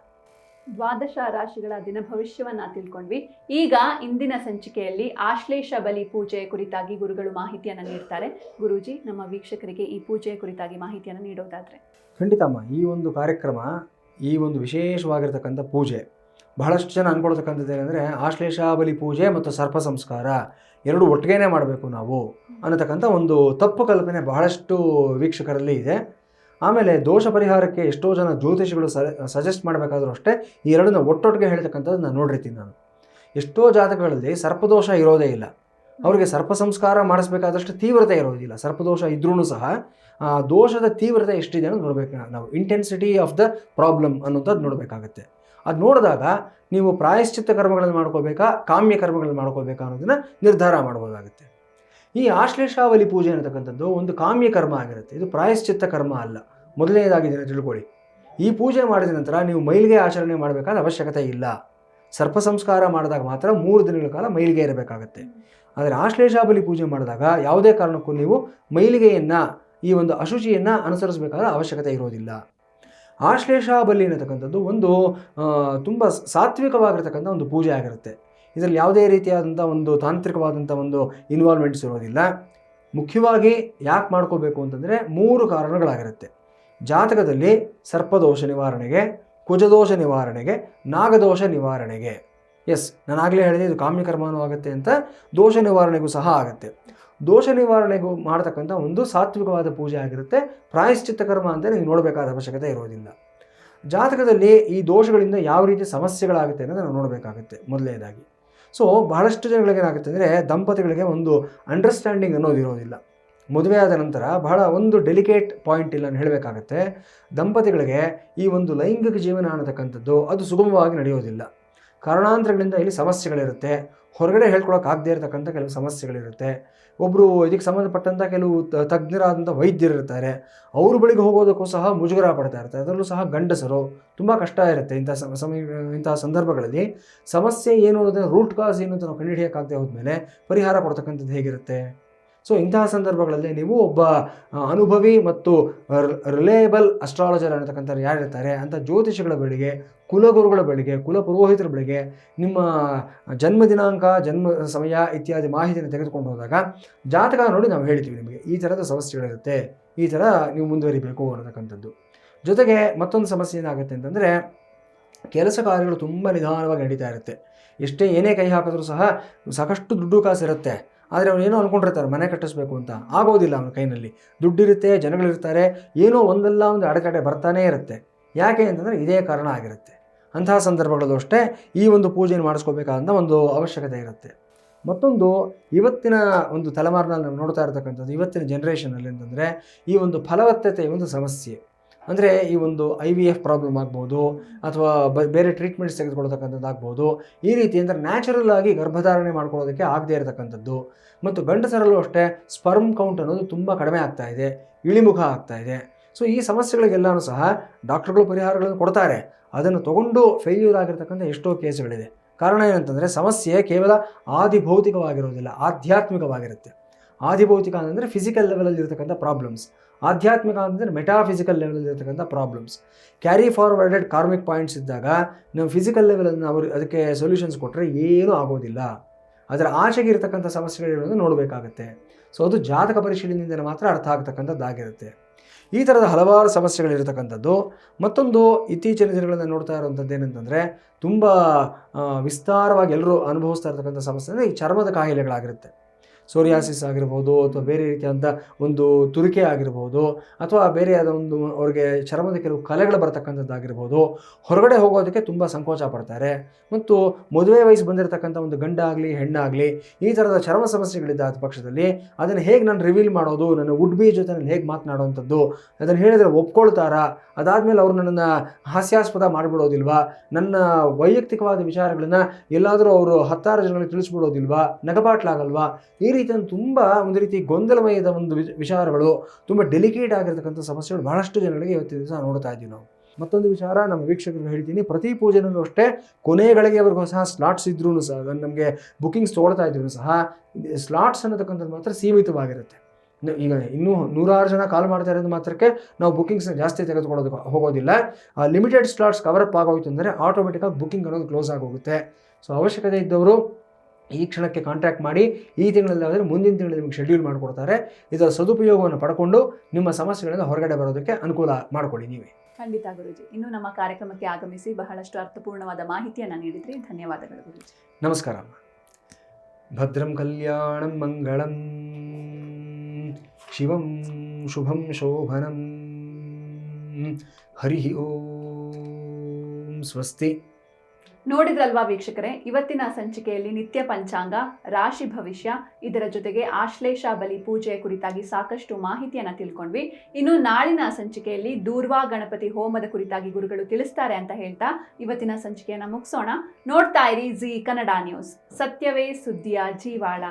S1: ದ್ವಾದಶ ರಾಶಿಗಳ ದಿನ ಭವಿಷ್ಯವನ್ನ ತಿಳ್ಕೊಂಡ್ವಿ. ಈಗ ಇಂದಿನ ಸಂಚಿಕೆಯಲ್ಲಿ ಆಶ್ಲೇಷ ಬಲಿ ಪೂಜೆಯ ಕುರಿತಾಗಿ ಗುರುಗಳು ಮಾಹಿತಿಯನ್ನು ನೀಡ್ತಾರೆ. ಗುರೂಜಿ, ನಮ್ಮ ವೀಕ್ಷಕರಿಗೆ ಈ ಪೂಜೆಯ ಕುರಿತಾಗಿ ಮಾಹಿತಿಯನ್ನು ನೀಡೋದಾದ್ರೆ.
S2: ಖಂಡಿತಮ್ಮ, ಈ ಒಂದು ಕಾರ್ಯಕ್ರಮ, ಈ ಒಂದು ವಿಶೇಷವಾಗಿರ್ತಕ್ಕಂಥ ಪೂಜೆ ಬಹಳಷ್ಟು ಜನ ಅನ್ಕೊಳ್ತಕ್ಕಂಥದ್ದು ಏನಂದರೆ ಆಶ್ಲೇಷ ಬಲಿ ಪೂಜೆ ಮತ್ತು ಸರ್ಪ ಸಂಸ್ಕಾರ ಎರಡು ಒಟ್ಟಿಗೆನೇ ಮಾಡಬೇಕು ನಾವು ಅನ್ನತಕ್ಕಂಥ ಒಂದು ತಪ್ಪು ಕಲ್ಪನೆ ಬಹಳಷ್ಟು ವೀಕ್ಷಕರಲ್ಲಿ ಇದೆ. ಆಮೇಲೆ ದೋಷ ಪರಿಹಾರಕ್ಕೆ ಎಷ್ಟೋ ಜನ ಜ್ಯೋತಿಷಿಗಳು ಸಜೆಸ್ಟ್ ಮಾಡಬೇಕಾದ್ರೂ ಅಷ್ಟೇ ಈ ಎರಡನ್ನ ಒಟ್ಟೊಟ್ಟಿಗೆ ಹೇಳ್ತಕ್ಕಂಥದ್ದು ನಾನು ನೋಡಿರ್ತೀನಿ. ನಾನು ಎಷ್ಟೋ ಜಾತಕಗಳಲ್ಲಿ ಸರ್ಪದೋಷ ಇರೋದೇ ಇಲ್ಲ, ಅವರಿಗೆ ಸರ್ಪ ಸಂಸ್ಕಾರ ಮಾಡಿಸ್ಬೇಕಾದಷ್ಟು ತೀವ್ರತೆ ಇರೋದಿಲ್ಲ. ಸರ್ಪದೋಷ ಇದ್ರೂ ಸಹ ಆ ದೋಷದ ತೀವ್ರತೆ ಎಷ್ಟಿದೆ ಅನ್ನೋದು ನೋಡಬೇಕು. ನಾವು ಇಂಟೆನ್ಸಿಟಿ ಆಫ್ ದ ಪ್ರಾಬ್ಲಮ್ ಅನ್ನೋಂಥದ್ದು ನೋಡಬೇಕಾಗತ್ತೆ. ಅದು ನೋಡಿದಾಗ ನೀವು ಪ್ರಾಯಶ್ಚಿತ್ತ ಕರ್ಮಗಳನ್ನು ಮಾಡ್ಕೋಬೇಕಾ, ಕಾಮ್ಯ ಕರ್ಮಗಳನ್ನು ಮಾಡ್ಕೋಬೇಕಾ ಅನ್ನೋದನ್ನ ನಿರ್ಧಾರ ಮಾಡ್ಬೋದಾಗುತ್ತೆ. ಈ ಆಶ್ಲೇಷಾವಲಿ ಪೂಜೆ ಅನ್ನತಕ್ಕಂಥದ್ದು ಒಂದು ಕಾಮ್ಯ ಕರ್ಮ ಆಗಿರುತ್ತೆ, ಇದು ಪ್ರಾಯಶ್ಚಿತ್ತ ಕರ್ಮ ಅಲ್ಲ. ಮೊದಲನೇದಾಗಿ ತಿಳ್ಕೊಳ್ಳಿ, ಈ ಪೂಜೆ ಮಾಡಿದ ನಂತರ ನೀವು ಮೈಲಿಗೆ ಆಚರಣೆ ಮಾಡಬೇಕಾದ ಅವಶ್ಯಕತೆ ಇಲ್ಲ. ಸರ್ಪ ಸಂಸ್ಕಾರ ಮಾಡಿದಾಗ ಮಾತ್ರ 3 ದಿನಗಳ ಕಾಲ ಮೈಲಿಗೆ ಇರಬೇಕಾಗತ್ತೆ. ಆದರೆ ಆಶ್ಲೇಷಾಬಲಿ ಪೂಜೆ ಮಾಡಿದಾಗ ಯಾವುದೇ ಕಾರಣಕ್ಕೂ ನೀವು ಮೈಲಿಗೆಯನ್ನು, ಈ ಒಂದು ಅಶುಚಿಯನ್ನು ಅನುಸರಿಸಬೇಕಾದ ಅವಶ್ಯಕತೆ ಇರೋದಿಲ್ಲ. ಆಶ್ಲೇಷಾಬಲಿ ಅನ್ನತಕ್ಕಂಥದ್ದು ಒಂದು ತುಂಬ ಸಾತ್ವಿಕವಾಗಿರ್ತಕ್ಕಂಥ ಒಂದು ಪೂಜೆ ಆಗಿರುತ್ತೆ. ಇದರಲ್ಲಿ ಯಾವುದೇ ರೀತಿಯಾದಂಥ ಒಂದು ತಾಂತ್ರಿಕವಾದಂಥ ಒಂದು ಇನ್ವಾಲ್ವ್ಮೆಂಟ್ಸ್ ಇರೋದಿಲ್ಲ. ಮುಖ್ಯವಾಗಿ ಯಾಕೆ ಮಾಡ್ಕೋಬೇಕು ಅಂತಂದರೆ 3 ಕಾರಣಗಳಾಗಿರುತ್ತೆ. ಜಾತಕದಲ್ಲಿ ಸರ್ಪದೋಷ ನಿವಾರಣೆಗೆ, ಕುಜದೋಷ ನಿವಾರಣೆಗೆ, ನಾಗದೋಷ ನಿವಾರಣೆಗೆ. ನಾನು ಆಗಲೇ ಹೇಳಿದೆ ಇದು ಕಾಮ್ಯಕರ್ಮನೂ ಆಗುತ್ತೆ ಅಂತ, ದೋಷ ನಿವಾರಣೆಗೂ ಸಹ ಆಗುತ್ತೆ. ದೋಷ ನಿವಾರಣೆಗೂ ಮಾಡತಕ್ಕಂಥ ಒಂದು ಸಾತ್ವಿಕವಾದ ಪೂಜೆ ಆಗಿರುತ್ತೆ. ಪ್ರಾಯಶ್ಚಿತ್ತ ಕರ್ಮ ಅಂತ ನೀವು ನೋಡಬೇಕಾದ ಅವಶ್ಯಕತೆ ಇರೋದಿಲ್ಲ. ಜಾತಕದಲ್ಲಿ ಈ ದೋಷಗಳಿಂದ ಯಾವ ರೀತಿ ಸಮಸ್ಯೆಗಳಾಗುತ್ತೆ ಅನ್ನೋದು ನಾವು ನೋಡಬೇಕಾಗುತ್ತೆ ಮೊದಲನೇದಾಗಿ. ಸೊ ಬಹಳಷ್ಟು ಜನಗಳಿಗೆ ಏನಾಗುತ್ತೆ ಅಂದರೆ ದಂಪತಿಗಳಿಗೆ ಒಂದು ಅಂಡರ್ಸ್ಟ್ಯಾಂಡಿಂಗ್ ಅನ್ನೋದು ಇರೋದಿಲ್ಲ. ಮದುವೆ ಆದ ನಂತರ ಬಹಳ ಒಂದು ಡೆಲಿಕೇಟ್ ಪಾಯಿಂಟ್ ಇಲ್ಲ ಹೇಳಬೇಕಾಗತ್ತೆ. ದಂಪತಿಗಳಿಗೆ ಈ ಒಂದು ಲೈಂಗಿಕ ಜೀವನ ಅನ್ನತಕ್ಕಂಥದ್ದು ಅದು ಸುಗಮವಾಗಿ ನಡೆಯೋದಿಲ್ಲ. ಕಾರಣಾಂತರಗಳಿಂದ ಇಲ್ಲಿ ಸಮಸ್ಯೆಗಳಿರುತ್ತೆ. ಹೊರಗಡೆ ಹೇಳ್ಕೊಳಕ್ಕಾಗದೇ ಇರತಕ್ಕಂಥ ಕೆಲವು ಸಮಸ್ಯೆಗಳಿರುತ್ತೆ. ಒಬ್ಬರು ಇದಕ್ಕೆ ಸಂಬಂಧಪಟ್ಟಂಥ ಕೆಲವು ತಜ್ಞರಾದಂಥ ವೈದ್ಯರಿರ್ತಾರೆ, ಅವ್ರ ಬಳಿಗೆ ಹೋಗೋದಕ್ಕೂ ಸಹ ಮುಜುಗರ ಪಡ್ತಾ ಇರ್ತಾರೆ. ಅದರಲ್ಲೂ ಸಹ ಗಂಡಸರು ತುಂಬ ಕಷ್ಟ ಇರುತ್ತೆ. ಇಂತಹ ಸಂದರ್ಭಗಳಲ್ಲಿ ಸಮಸ್ಯೆ ಏನು ಅನ್ನೋದನ್ನು, ರೂಟ್ ಕಾಸ್ ಏನು ಅಂತ ನಾವು ಕಂಡುಹಿಡಿಯೋಕ್ಕಾಗದೆ ಹೋದ್ಮೇಲೆ ಪರಿಹಾರ ಕೊಡ್ತಕ್ಕಂಥದ್ದು ಹೇಗಿರುತ್ತೆ? ಸೊ ಇಂತಹ ಸಂದರ್ಭಗಳಲ್ಲಿ ನೀವು ಒಬ್ಬ ಅನುಭವಿ ಮತ್ತು ರಿಲೇಯಬಲ್ ಅಸ್ಟ್ರಾಲಜರ್ ಅನ್ನತಕ್ಕಂಥವ್ರು ಯಾರಿರ್ತಾರೆ ಅಂತ ಜ್ಯೋತಿಷಿಗಳ ಬಳಿಗೆ, ಕುಲಗುರುಗಳ ಬಳಿಗೆ, ಕುಲಪುರೋಹಿತರ ಬಳಿಗೆ ನಿಮ್ಮ ಜನ್ಮ ದಿನಾಂಕ, ಜನ್ಮ ಸಮಯ ಇತ್ಯಾದಿ ಮಾಹಿತಿಯನ್ನು ತೆಗೆದುಕೊಂಡು ಹೋದಾಗ ಜಾತಕ ನೋಡಿ ನಾವು ಹೇಳ್ತೀವಿ ನಿಮಗೆ ಈ ಥರದ ಸಮಸ್ಯೆಗಳಿರುತ್ತೆ, ಈ ಥರ ನೀವು ಮುಂದುವರಿಬೇಕು ಅನ್ನತಕ್ಕಂಥದ್ದು. ಜೊತೆಗೆ ಮತ್ತೊಂದು ಸಮಸ್ಯೆ ಏನಾಗುತ್ತೆ ಅಂತಂದರೆ ಕೆಲಸ ಕಾರ್ಯಗಳು ತುಂಬ ನಿಧಾನವಾಗಿ ನಡೀತಾ ಇರುತ್ತೆ. ಏನೇ ಕೈ ಹಾಕಿದ್ರೂ ಸಹ ಸಾಕಷ್ಟು ದುಡ್ಡು ಕಾಸು ಇರುತ್ತೆ. ಆದರೆ ಅವನು ಏನೋ ಅಂದ್ಕೊಂಡಿರ್ತಾರೆ ಮನೆ ಕಟ್ಟಿಸ್ಬೇಕು ಅಂತ, ಆಗೋದಿಲ್ಲ. ಅವನ ಕೈನಲ್ಲಿ ದುಡ್ಡಿರುತ್ತೆ, ಜನಗಳಿರ್ತಾರೆ, ಏನೋ ಒಂದಲ್ಲ ಒಂದು ಅಡೆತಡೆ ಬರ್ತಾನೇ ಇರುತ್ತೆ. ಯಾಕೆ ಅಂತಂದರೆ ಇದೇ ಕಾರಣ ಆಗಿರುತ್ತೆ. ಅಂತಹ ಸಂದರ್ಭಗಳಲ್ಲೂ ಅಷ್ಟೇ ಈ ಒಂದು ಪೂಜೆಯನ್ನು ಮಾಡಿಸ್ಕೋಬೇಕಾದಂಥ ಒಂದು ಅವಶ್ಯಕತೆ ಇರುತ್ತೆ. ಮತ್ತೊಂದು ಇವತ್ತಿನ ಒಂದು ತಲೆಮಾರಿನಲ್ಲಿ ನಾವು ನೋಡ್ತಾ ಇರತಕ್ಕಂಥದ್ದು, ಇವತ್ತಿನ ಜನ್ರೇಷನಲ್ಲಿ ಅಂತಂದರೆ ಈ ಒಂದು ಫಲವತ್ತತೆಯ ಒಂದು ಸಮಸ್ಯೆ. ಅಂದರೆ ಈ ಒಂದು IVF ಪ್ರಾಬ್ಲಮ್ ಆಗ್ಬೋದು, ಅಥವಾ ಬೇರೆ ಟ್ರೀಟ್ಮೆಂಟ್ಸ್ ತೆಗೆದುಕೊಳ್ತಕ್ಕಂಥದ್ದು ಆಗ್ಬೋದು. ಈ ರೀತಿ ಅಂದರೆ ನ್ಯಾಚುರಲ್ ಆಗಿ ಗರ್ಭಧಾರಣೆ ಮಾಡ್ಕೊಳ್ಳೋದಕ್ಕೆ ಆಗದೇ ಇರತಕ್ಕಂಥದ್ದು. ಮತ್ತು ಗಂಡಸರಲ್ಲೂ ಅಷ್ಟೇ ಸ್ಪರ್ಮ್ ಕೌಂಟ್ ಅನ್ನೋದು ತುಂಬ ಕಡಿಮೆ ಆಗ್ತಾ ಇದೆ, ಇಳಿಮುಖ ಆಗ್ತಾ ಇದೆ. ಸೊ ಈ ಸಮಸ್ಯೆಗಳಿಗೆಲ್ಲನೂ ಸಹ ಡಾಕ್ಟರ್ಗಳು ಪರಿಹಾರಗಳನ್ನು ಕೊಡ್ತಾರೆ. ಅದನ್ನು ತಗೊಂಡು ಫೇಲ್ಯೂರ್ ಆಗಿರ್ತಕ್ಕಂಥ ಎಷ್ಟೋ ಕೇಸ್ಗಳಿದೆ. ಕಾರಣ ಏನಂತಂದರೆ ಸಮಸ್ಯೆ ಕೇವಲ ಆದಿಭೌತಿಕವಾಗಿರೋದಿಲ್ಲ, ಆಧ್ಯಾತ್ಮಿಕವಾಗಿರುತ್ತೆ. ಆದಿಭೌತಿಕ ಅಂದರೆ ಫಿಸಿಕಲ್ ಲೆವೆಲಲ್ಲಿ ಇರತಕ್ಕಂಥ ಪ್ರಾಬ್ಲಮ್ಸ್, ಆಧ್ಯಾತ್ಮಿಕ ಅಂದರೆ ಮೆಟಾಫಿಸಿಕಲ್ ಲೆವೆಲಲ್ಲಿ ಇರತಕ್ಕಂಥ problems. Carry forwarded karmic points ಇದ್ದಾಗ ನಾವು ಫಿಸಿಕಲ್ ಲೆವೆಲನ್ನು ಅವರು ಅದಕ್ಕೆ ಸೊಲ್ಯೂಷನ್ಸ್ ಕೊಟ್ಟರೆ ಏನೂ ಆಗೋದಿಲ್ಲ. ಅದರ ಆಚೆಗೆ ಇರತಕ್ಕಂಥ ಸಮಸ್ಯೆಗಳಿರೋದು ನೋಡಬೇಕಾಗತ್ತೆ. ಸೊ ಅದು ಜಾತಕ ಪರಿಶೀಲನೆಯಿಂದ ಮಾತ್ರ ಅರ್ಥ ಆಗ್ತಕ್ಕಂಥದ್ದಾಗಿರುತ್ತೆ. ಈ ಥರದ ಹಲವಾರು ಸಮಸ್ಯೆಗಳಿರ್ತಕ್ಕಂಥದ್ದು. ಮತ್ತೊಂದು ಇತ್ತೀಚಿನ ದಿನಗಳನ್ನು ನೋಡ್ತಾ ಇರುವಂಥದ್ದು ಏನಂತಂದರೆ ತುಂಬ ವಿಸ್ತಾರವಾಗಿ ಎಲ್ಲರೂ ಅನುಭವಿಸ್ತಾ ಇರ್ತಕ್ಕಂಥ ಸಮಸ್ಯೆ ಅಂದರೆ ಈ ಚರ್ಮದ ಕಾಯಿಲೆಗಳಾಗಿರುತ್ತೆ. ಸೋರಿಯಾಸಿಸ್ ಆಗಿರ್ಬೋದು, ಅಥವಾ ಬೇರೆ ರೀತಿಯಾದಂಥ ಒಂದು ತುರಿಕೆ ಆಗಿರ್ಬೋದು, ಅಥವಾ ಬೇರೆಯಾದ ಒಂದು ಅವ್ರಿಗೆ ಚರ್ಮದ ಕೆಲವು ಕಲೆಗಳು ಬರ್ತಕ್ಕಂಥದ್ದಾಗಿರ್ಬೋದು. ಹೊರಗಡೆ ಹೋಗೋದಕ್ಕೆ ತುಂಬ ಸಂಕೋಚ ಪಡ್ತಾರೆ. ಮತ್ತು ಮದುವೆ ವಯಸ್ಸು ಬಂದಿರತಕ್ಕಂಥ ಒಂದು ಗಂಡಾಗಲಿ ಹೆಣ್ಣಾಗಲಿ ಈ ಥರದ ಚರ್ಮ ಸಮಸ್ಯೆಗಳಿದ್ದ ಪಕ್ಷದಲ್ಲಿ ಅದನ್ನು ಹೇಗೆ ನಾನು ರಿವೀಲ್ ಮಾಡೋದು, ನನ್ನ ವುಡ್ ಬಿ ಜೊತೆ ನಾನು ಹೇಗೆ ಮಾತನಾಡುವಂಥದ್ದು, ಅದನ್ನು ಹೇಳಿದರೆ ಒಪ್ಕೊಳ್ತಾರಾ, ಅದಾದಮೇಲೆ ಅವರು ನನ್ನನ್ನು ಹಾಸ್ಯಾಸ್ಪದ ಮಾಡಿಬಿಡೋದಿಲ್ವಾ, ನನ್ನ ವೈಯಕ್ತಿಕವಾದ ವಿಚಾರಗಳನ್ನು ಎಲ್ಲಾದರೂ ಅವರು 10 ಜನಗಳಿಗೆ ತಿಳಿಸ್ಬಿಡೋದಿಲ್ವಾ, ನಗಪಾಟ್ಲಾಗಲ್ವಾ, ಈ ರೀತಿಯ ತುಂಬ ಒಂದು ರೀತಿ ಗೊಂದಲಮಯದ ಒಂದು ವಿಚಾರಗಳು, ತುಂಬ ಡೆಲಿಕೇಟ್ ಆಗಿರ್ತಕ್ಕಂಥ ಸಮಸ್ಯೆಗಳು ಬಹಳಷ್ಟು ಜನಗಳಿಗೆ ಇವತ್ತಿನ ದಿವಸ ನೋಡ್ತಾ ಇದ್ದೀವಿ ನಾವು. ಮತ್ತೊಂದು ವಿಚಾರ ನಮ್ಮ ವೀಕ್ಷಕರಿಗೆ ಹೇಳ್ತೀನಿ, ಪ್ರತಿ ಪೂಜೆನಲ್ಲೂ ಅಷ್ಟೇ ಕೊನೆಗಳಿಗೆ ಅವ್ರಿಗೂ ಸಹ ಸ್ಲಾಟ್ಸ್ ಇದ್ರೂ ಸಹ, ನಮಗೆ ಬುಕಿಂಗ್ಸ್ ತೊಗೊಳ್ತಾ ಇದ್ರೂ ಸಹ ಸ್ಲಾಟ್ಸ್ ಅನ್ನತಕ್ಕಂಥದ್ದು ಮಾತ್ರ ಸೀಮಿತವಾಗಿರುತ್ತೆ. ಈಗ ಇನ್ನೂ 100 ಜನ ಕಾಲ್ ಮಾಡ್ತಾ ಇರೋದು ಮಾತ್ರಕ್ಕೆ ನಾವು ಬುಕಿಂಗ್ಸ್ನ ಜಾಸ್ತಿ ತೆಗೆದುಕೊಳ್ಳೋದು ಹೋಗೋದಿಲ್ಲ. ಆ ಲಿಮಿಟೆಡ್ ಸ್ಲಾಟ್ಸ್ ಕವರಪ್ ಆಗೋಯ್ತು ಅಂದರೆ ಆಟೋಮೆಟಿಕ್ಕಾಗಿ ಬುಕಿಂಗ್ ಅನ್ನೋದು ಕ್ಲೋಸ್ ಆಗೋಗುತ್ತೆ. ಸೊ ಅವಶ್ಯಕತೆ ಇದ್ದವರು ಈ ಕ್ಷಣಕ್ಕೆ ಕಾಂಟ್ಯಾಕ್ಟ್ ಮಾಡಿ. ಈ ತಿಂಗಳಲ್ಲಿ ಆದರೆ ಮುಂದಿನ ತಿಂಗಳಲ್ಲಿ ನಿಮಗೆ ಶೆಡ್ಯೂಲ್ ಮಾಡಿಕೊಡ್ತಾರೆ. ಇದರ ಸದುಪಯೋಗವನ್ನು ಪಡ್ಕೊಂಡು ನಿಮ್ಮ ಸಮಸ್ಯೆಗಳಿಂದ ಹೊರಗಡೆ ಬರೋದಕ್ಕೆ ಅನುಕೂಲ ಮಾಡಿಕೊಳ್ಳಿ ನೀವೇ.
S1: ಖಂಡಿತ ಗುರುಜಿ. ಇನ್ನು ನಮ್ಮ ಕಾರ್ಯಕ್ರಮಕ್ಕೆ ಆಗಮಿಸಿ ಬಹಳಷ್ಟು ಅರ್ಥಪೂರ್ಣವಾದ ಮಾಹಿತಿಯನ್ನು ನೀಡಿದ್ರಿ. ಧನ್ಯವಾದಗಳು ಗುರುಜಿ.
S2: ನಮಸ್ಕಾರ. ಭದ್ರಂ ಕಲ್ಯಾಣಂ ಮಂಗಳಂ ಶಿವಂ ಶುಭಂ ಶೋಭನಂ. ಹರಿ ಓಂ. ಸ್ವಸ್ತಿ.
S1: ನೋಡಿದ್ರಲ್ವಾ ವೀಕ್ಷಕರೇ, ಇವತ್ತಿನ ಸಂಚಿಕೆಯಲ್ಲಿ ನಿತ್ಯ ಪಂಚಾಂಗ, ರಾಶಿ ಭವಿಷ್ಯ, ಇದರ ಜೊತೆಗೆ ಆಶ್ಲೇಷ ಬಲಿ ಪೂಜೆಯ ಕುರಿತಾಗಿ ಸಾಕಷ್ಟು ಮಾಹಿತಿಯನ್ನು ತಿಳ್ಕೊಂಡ್ವಿ. ಇನ್ನು ನಾಳಿನ ಸಂಚಿಕೆಯಲ್ಲಿ ದೂರ್ವಾ ಗಣಪತಿ ಹೋಮದ ಕುರಿತಾಗಿ ಗುರುಗಳು ತಿಳಿಸ್ತಾರೆ ಅಂತ ಹೇಳ್ತಾ ಇವತ್ತಿನ ಸಂಚಿಕೆಯನ್ನು ಮುಗಿಸೋಣ. ನೋಡ್ತಾ ಇರಿ ಜಿ ಕನ್ನಡ ನ್ಯೂಸ್, ಸತ್ಯವೇ ಸುದ್ದಿಯ ಜೀವಾಳ.